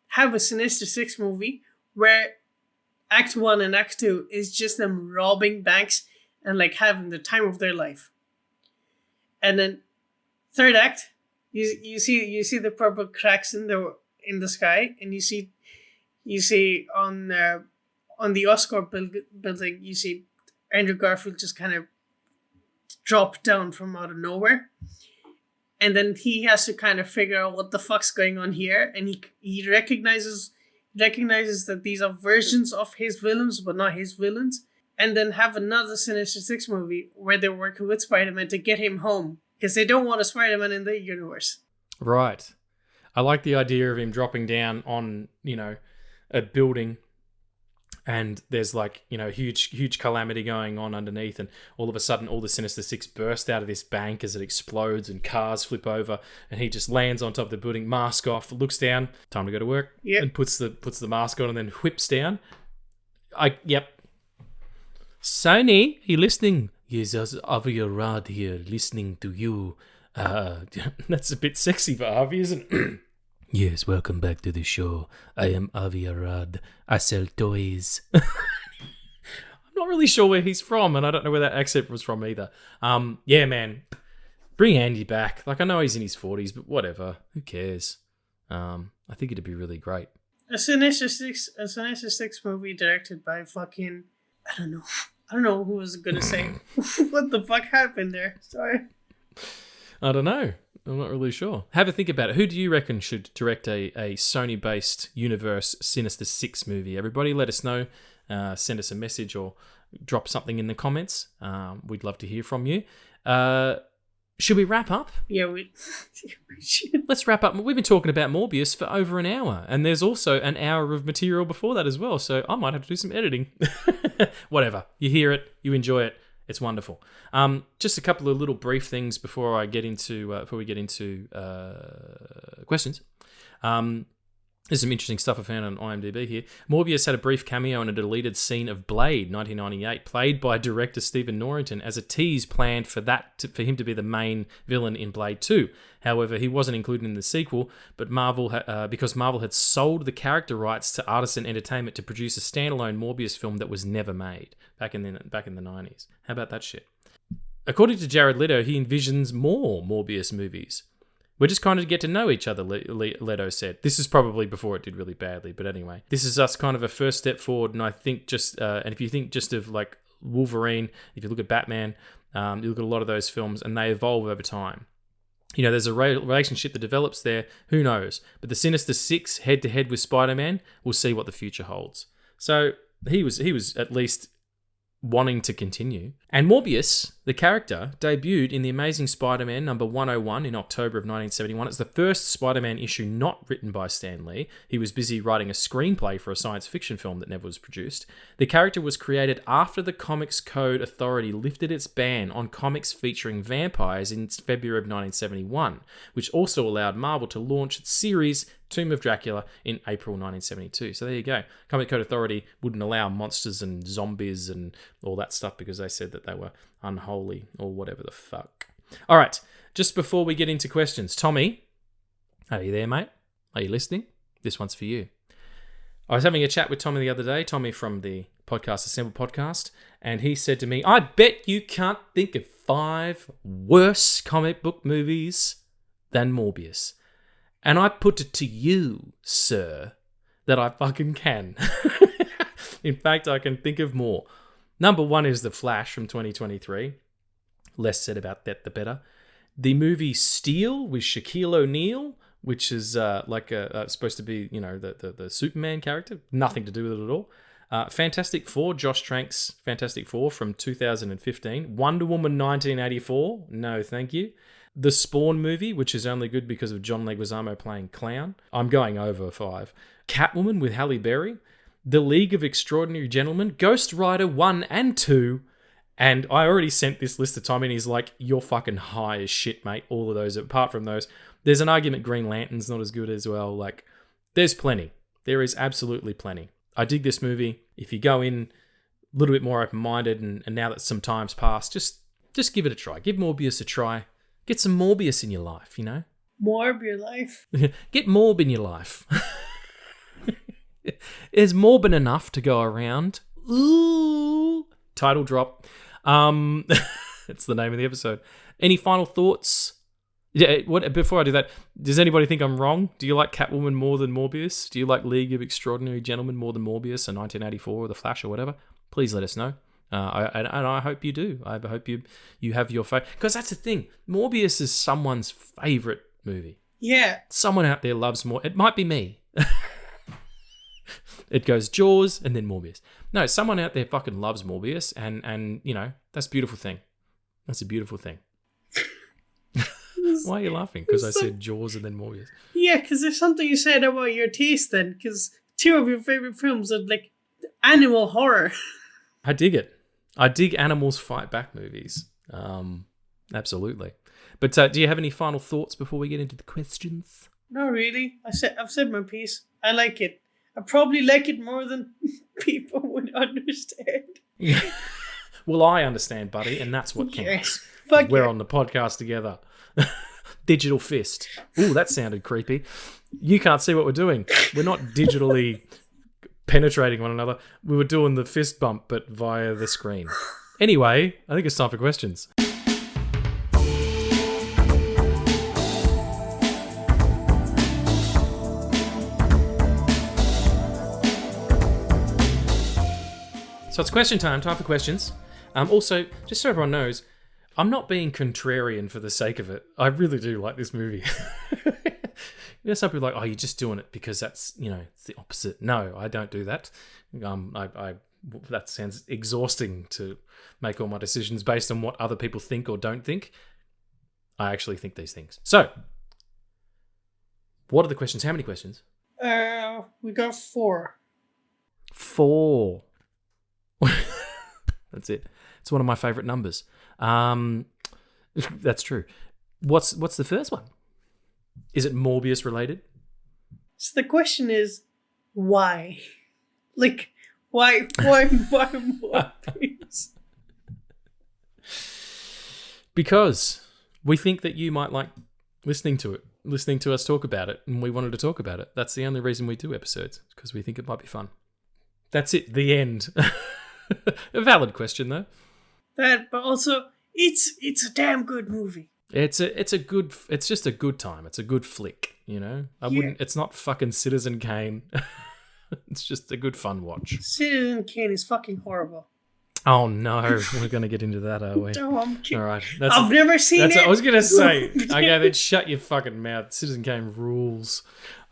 have a Sinister Six movie where Act 1 and Act 2 is just them robbing banks and like having the time of their life. And then third act, you see the purple cracks in the sky, and you see on the Oscorp building, you see Andrew Garfield just kind of drop down from out of nowhere. And then he has to kind of figure out what the fuck's going on here, and he recognizes that these are versions of his villains, but not his villains. And then have another Sinister Six movie where they're working with Spider-Man to get him home, because they don't want a Spider-Man in their universe. Right. I like the idea of him dropping down on, a building, and there's like, huge calamity going on underneath, and all of a sudden all the Sinister Six burst out of this bank as it explodes and cars flip over, and he just lands on top of the building, mask off, looks down, time to go to work, and puts the mask on and then whips down. Yep. Sony, are you listening? Yes, Avi Arad here, listening to you. That's a bit sexy for Avi, isn't it? Yes, welcome back to the show. I am Avi Arad. I sell toys. I'm not really sure where he's from, and I don't know where that accent was from either. Yeah, man. Bring Andy back. Like, I know he's in his 40s, but whatever. Who cares? I think it'd be really great. A Sinister Six movie directed by fucking, I don't know who was gonna say. What the fuck happened there? Sorry. I don't know. I'm not really sure. Have a think about it. Who do you reckon should direct a Sony-based universe Sinister Six movie? Everybody, let us know. Send us a message or drop something in the comments. We'd love to hear from you. Should we wrap up? Yeah, we should. Let's wrap up. We've been talking about Morbius for over an hour, and there's also an hour of material before that as well, so I might have to do some editing. Whatever. You hear it, you enjoy it. It's wonderful. Just a couple of little brief things before we get into questions. There's some interesting stuff I found on IMDb here. Morbius had a brief cameo in a deleted scene of Blade, 1998, played by director Stephen Norrington, as a tease planned for him to be the main villain in Blade 2. However, he wasn't included in the sequel, but because Marvel had sold the character rights to Artisan Entertainment to produce a standalone Morbius film that was never made back in the 90s. How about that shit? According to Jared Leto, he envisions more Morbius movies. We're just kind of get to know each other, Leto said. This is probably before it did really badly, but anyway. This is us kind of a first step forward, and I think and if you think just of like Wolverine, if you look at Batman, you look at a lot of those films, and they evolve over time. There's a relationship that develops there, who knows? But the Sinister Six head-to-head with Spider-Man, we'll see what the future holds. So he was at least wanting to continue. And Morbius the character debuted in The Amazing Spider-Man number 101 in October of 1971. It's the first Spider-Man issue not written by Stan Lee. He was busy writing a screenplay for a science fiction film that never was produced. The character was created after the Comics Code Authority lifted its ban on comics featuring vampires in February of 1971, which also allowed Marvel to launch its series Tomb of Dracula in April 1972. So there you go. Comic Code Authority wouldn't allow monsters and zombies and all that stuff because they said that they were unholy or whatever the fuck. All right, just before we get into questions, Tommy, are you there, mate? Are you listening? This one's for you. I was having a chat with Tommy the other day, Tommy from the Podcast Assemble podcast, and he said to me, I bet you can't think of 5 worse comic book movies than Morbius. And I put it to you, sir, that I fucking can. In fact, I can think of more. Number 1 is The Flash from 2023. Less said about that, the better. The movie Steel with Shaquille O'Neal, which is supposed to be, the Superman character. Nothing to do with it at all. Fantastic Four, Josh Trank's Fantastic Four from 2015. Wonder Woman 1984. No, thank you. The Spawn movie, which is only good because of John Leguizamo playing Clown. I'm going over 5. Catwoman with Halle Berry. The League of Extraordinary Gentlemen. Ghost Rider 1 and 2. And I already sent this list to Tommy and he's like, you're fucking high as shit, mate. All of those. Apart from those, there's an argument Green Lantern's not as good as well. Like, there's plenty. There is absolutely plenty. I dig this movie. If you go in a little bit more open-minded and now that some time's passed, just give it a try. Give Morbius a try. Get some Morbius in your life, you know? Morb your life. Get Morb in your life. There's more than enough to go around. Ooh. Title drop. It's the name of the episode. Any final thoughts? Yeah. Before I do that, does anybody think I'm wrong? Do you like Catwoman more than Morbius? Do you like League of Extraordinary Gentlemen more than Morbius or 1984 or The Flash or whatever? Please let us know. I hope you do. I hope you have your favorite. Because that's the thing. Morbius is someone's favorite movie. Yeah. Someone out there loves more. It might be me. It goes Jaws and then Morbius. No, someone out there fucking loves Morbius, and that's a beautiful thing. That's a beautiful thing. Why are you laughing? Because I said Jaws and then Morbius. Yeah, because there's something you said about your taste then, because 2 of your favorite films are like animal horror. I dig it. I dig animals fight back movies. Absolutely. But do you have any final thoughts before we get into the questions? No, really. I've said my piece. I like it. I probably like it more than people would understand. Well, I understand, buddy, and that's what counts. Yeah. We're on the podcast together. Digital fist. Ooh, that sounded creepy. You can't see what we're doing. We're not digitally penetrating one another. We were doing the fist bump, but via the screen. Anyway, I think it's time for questions. So it's question time for questions. Also, just so everyone knows, I'm not being contrarian for the sake of it. I really do like this movie. Some people are like, oh, you're just doing it because that's, it's the opposite. No, I don't do that. That sounds exhausting to make all my decisions based on what other people think or don't think. I actually think these things. So, what are the questions? How many questions? We got 4. 4. That's it. It's one of my favorite numbers. That's true. What's the first one? Is it Morbius related? So the question is, why? Like, why Morbius? Because we think that you might like listening to us talk about it, and we wanted to talk about it. That's the only reason we do episodes, because we think it might be fun. That's it. The end. A valid question, though. But also, it's a damn good movie. It's just a good time. It's a good flick, It's not fucking Citizen Kane. It's just a good fun watch. Citizen Kane is fucking horrible. Oh no, we're gonna get into that, are we? No, I'm kidding. All right. I've never seen it. I was gonna say. Okay, then shut your fucking mouth. Citizen Kane rules.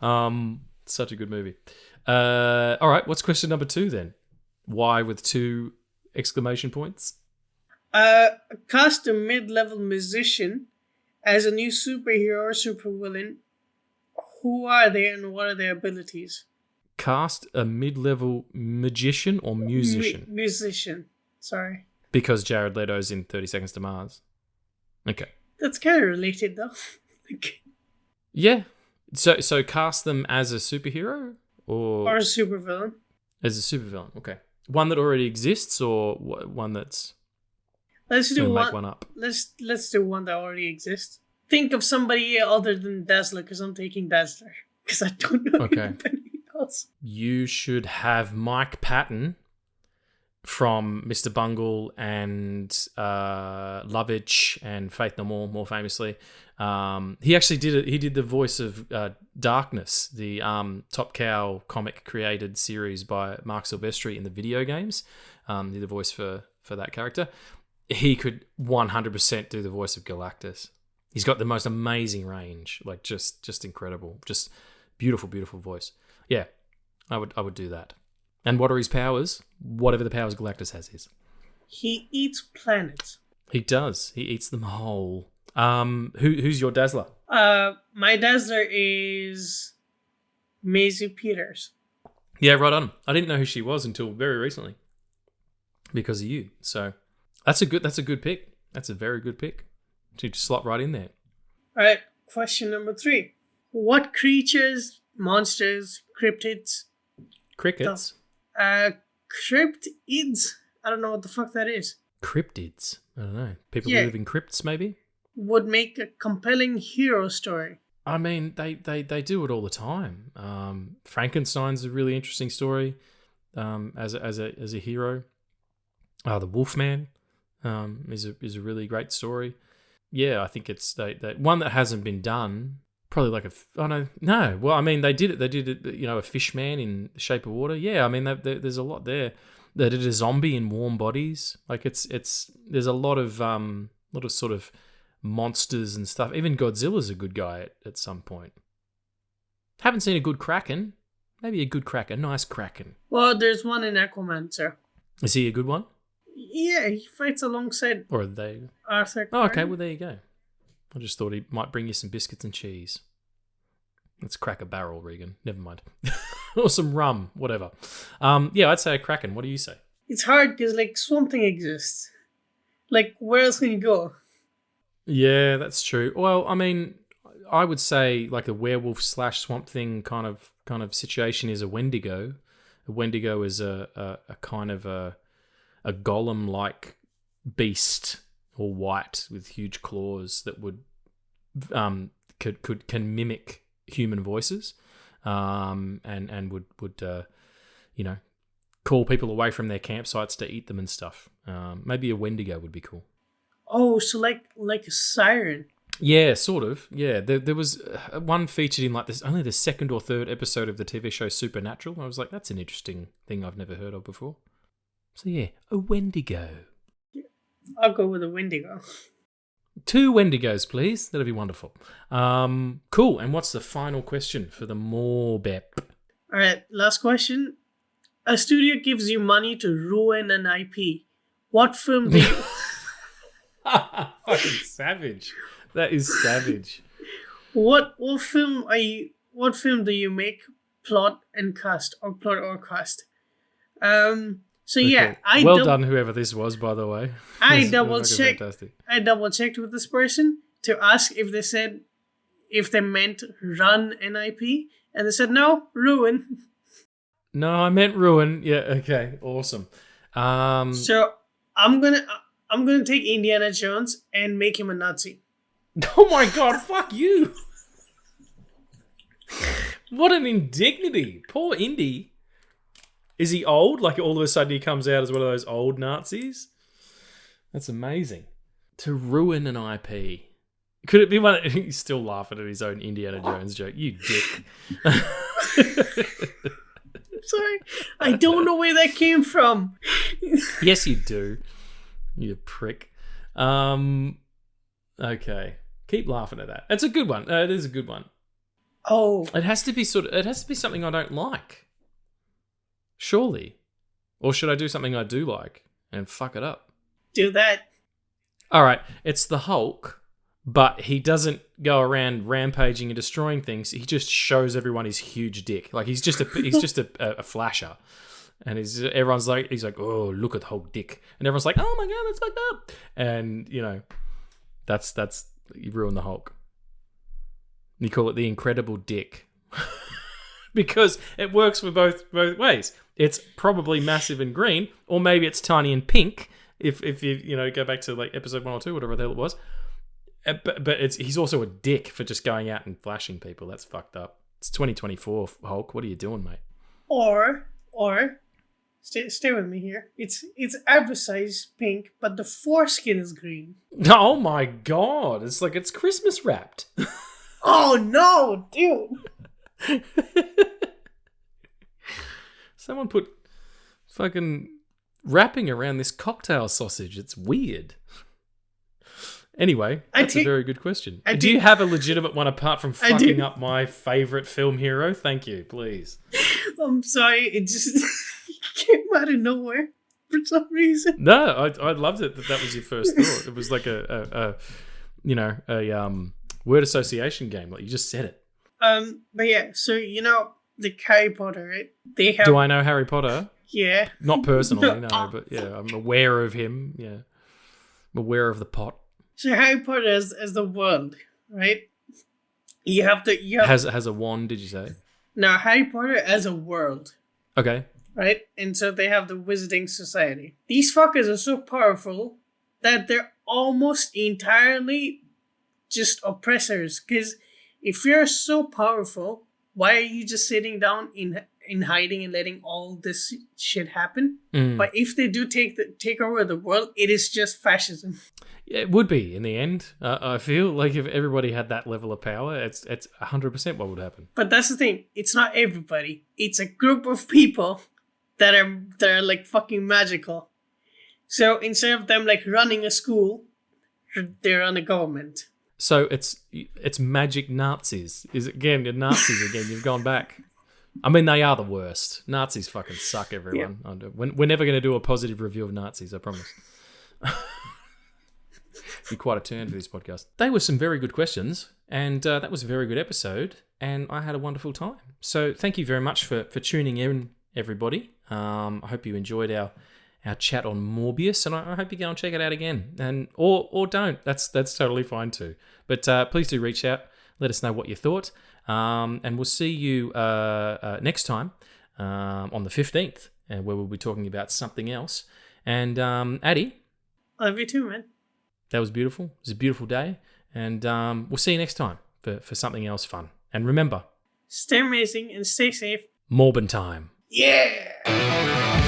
Such a good movie. All right. What's question number 2 then? Why with 2 exclamation points? Cast a mid-level musician as a new superhero or supervillain. Who are they and what are their abilities? Cast a mid-level magician or musician? Musician. Sorry. Because Jared Leto's in 30 Seconds to Mars. Okay. That's kind of related, though. Yeah. So cast them as a superhero or a supervillain. As a supervillain. Okay. One that already exists or one that's... Let's do one. Make one up. Let's do one that already exists. Think of somebody other than Dazzler, because I'm taking Dazzler. Because I don't know anybody else. You should have Mike Patton from Mr. Bungle and Lovitch and Faith No More famously. He actually did it. He did the voice of Darkness, the Top Cow comic created series by Mark Silvestri in the video games. He did the voice for that character. He could 100% do the voice of Galactus. He's got the most amazing range, like just incredible, just beautiful, beautiful voice. Yeah, I would do that. And what are his powers? Whatever the powers Galactus has is. He eats planets. He does. He eats them whole. Who's your Dazzler? My Dazzler is Maisie Peters. Yeah, right on. I didn't know who she was until very recently because of you. So that's a good pick. That's a very good pick. To slot right in there. All right, question number 3. What creatures, monsters, cryptids... Crickets? Cryptids? I don't know what the fuck that is. Cryptids? I don't know. People who live in crypts, maybe? Would make a compelling hero story. I mean, they do it all the time. Frankenstein's a really interesting story as a hero. The Wolfman is a really great story. Yeah, I think it's one that hasn't been done. Probably like no. Well, I mean, they did it. They did it. You know, a fish man in The Shape of Water. Yeah, I mean, there's a lot there. They did a zombie in Warm Bodies. Like there's a lot of sort of monsters and stuff. Even Godzilla's a good guy at some point. Haven't seen a good Kraken. Maybe a good Kraken, nice Kraken. Well, there's one in Aquaman, sir. Is he a good one? Yeah, he fights alongside. Or are they? Arthur. Oh, okay. Well, there you go. I just thought he might bring you some biscuits and cheese. Let's crack a barrel, Regan. Never mind. Or some rum, whatever. Yeah, I'd say a Kraken. What do you say? It's hard because, like, Swamp Thing exists. Like, where else can you go? Yeah, that's true. Well, I mean, I would say like a werewolf / Swamp Thing kind of situation is a Wendigo. A Wendigo is a kind of a golem-like beast, or white with huge claws that would can mimic human voices, and would call people away from their campsites to eat them and stuff. Maybe a Wendigo would be cool. Oh, so like a siren. Yeah, sort of. Yeah, there was one featured in like this only the second or third episode of the TV show Supernatural. I was like, that's an interesting thing I've never heard of before. So yeah, a Wendigo. I'll go with a Wendigo. 2 Wendigos, please. That'd be wonderful. Cool. And what's the final question for the MORBIN? All right, last question. A studio gives you money to ruin an IP. What film do you... Fucking savage. That is savage. What film do you make, plot and cast, or plot or cast? So okay. Yeah, well done, whoever this was, by the way. I double checked with this person to ask if they meant run an IP, and they said no, ruin. No, I meant ruin. Yeah, okay, awesome. So I'm gonna take Indiana Jones and make him a Nazi. Oh my god, fuck you! What an indignity! Poor Indy. Is he old? Like all of a sudden he comes out as one of those old Nazis? That's amazing. To ruin an IP. Could it be one? He's still laughing at his own Indiana Jones joke. You dick. Sorry. I don't know where that came from. Yes, you do. You prick. Okay. Keep laughing at that. It's a good one. It is a good one. Oh. It has to be something I don't like. Surely. Or should I do something I do like and fuck it up? Do that. All right, it's the Hulk, but he doesn't go around rampaging and destroying things. He just shows everyone his huge dick. Like he's just a flasher, and everyone's like, oh, look at Hulk dick, and everyone's like, oh my god, that's fucked up, and you know, that's you ruin the Hulk. You call it the Incredible Dick. Because it works for both ways. It's probably massive and green, or maybe it's tiny and pink. If you go back to like episode 1 or 2, whatever the hell it was. But he's also a dick for just going out and flashing people. That's fucked up. It's 2024, Hulk. What are you doing, mate? Or stay with me here. It's advertised pink, but the foreskin is green. Oh my god! It's like it's Christmas wrapped. Oh no, dude. Someone put fucking wrapping around this cocktail sausage. It's weird. Anyway, that's a very good question. Do you have a legitimate one apart from fucking up my favourite film hero? Thank you, please. I'm sorry, it just came out of nowhere for some reason. No, I loved it that was your first thought. It was like a word association game. Like you just said it. But yeah, so the Harry Potter, right? They have. Do I know Harry Potter? Yeah. Not personally, no, but yeah, I'm aware of him. Yeah, I'm aware of the pot. So Harry Potter as the world, right? You have has a wand. Did you say? No, Harry Potter as a world. Okay. Right, and so they have the Wizarding Society. These fuckers are so powerful that they're almost entirely just oppressors. Because if you're so powerful, why are you just sitting down in hiding and letting all this shit happen? But if they do take over the world, it is just fascism. It would be in the end. I feel like if everybody had that level of power, it's 100% what would happen. But that's the thing. It's not everybody. It's a group of people that are like fucking magical. So instead of them like running a school, they run a government. So it's magic Nazis. You're Nazis again. You've gone back. I mean, they are the worst. Nazis fucking suck, everyone. Yeah. We're never going to do a positive review of Nazis, I promise. Be quite a turn for this podcast. They were some very good questions, and that was a very good episode, and I had a wonderful time. So thank you very much for tuning in, everybody. I hope you enjoyed our chat on Morbius, and I hope you go and check it out again, and or don't. That's totally fine too. But please do reach out. Let us know what you thought, and we'll see you next time on the 15th, where we'll be talking about something else. And Addie, I love you too, man. That was beautiful. It was a beautiful day, and we'll see you next time for something else fun. And remember, stay amazing and stay safe. Morbin time. Yeah.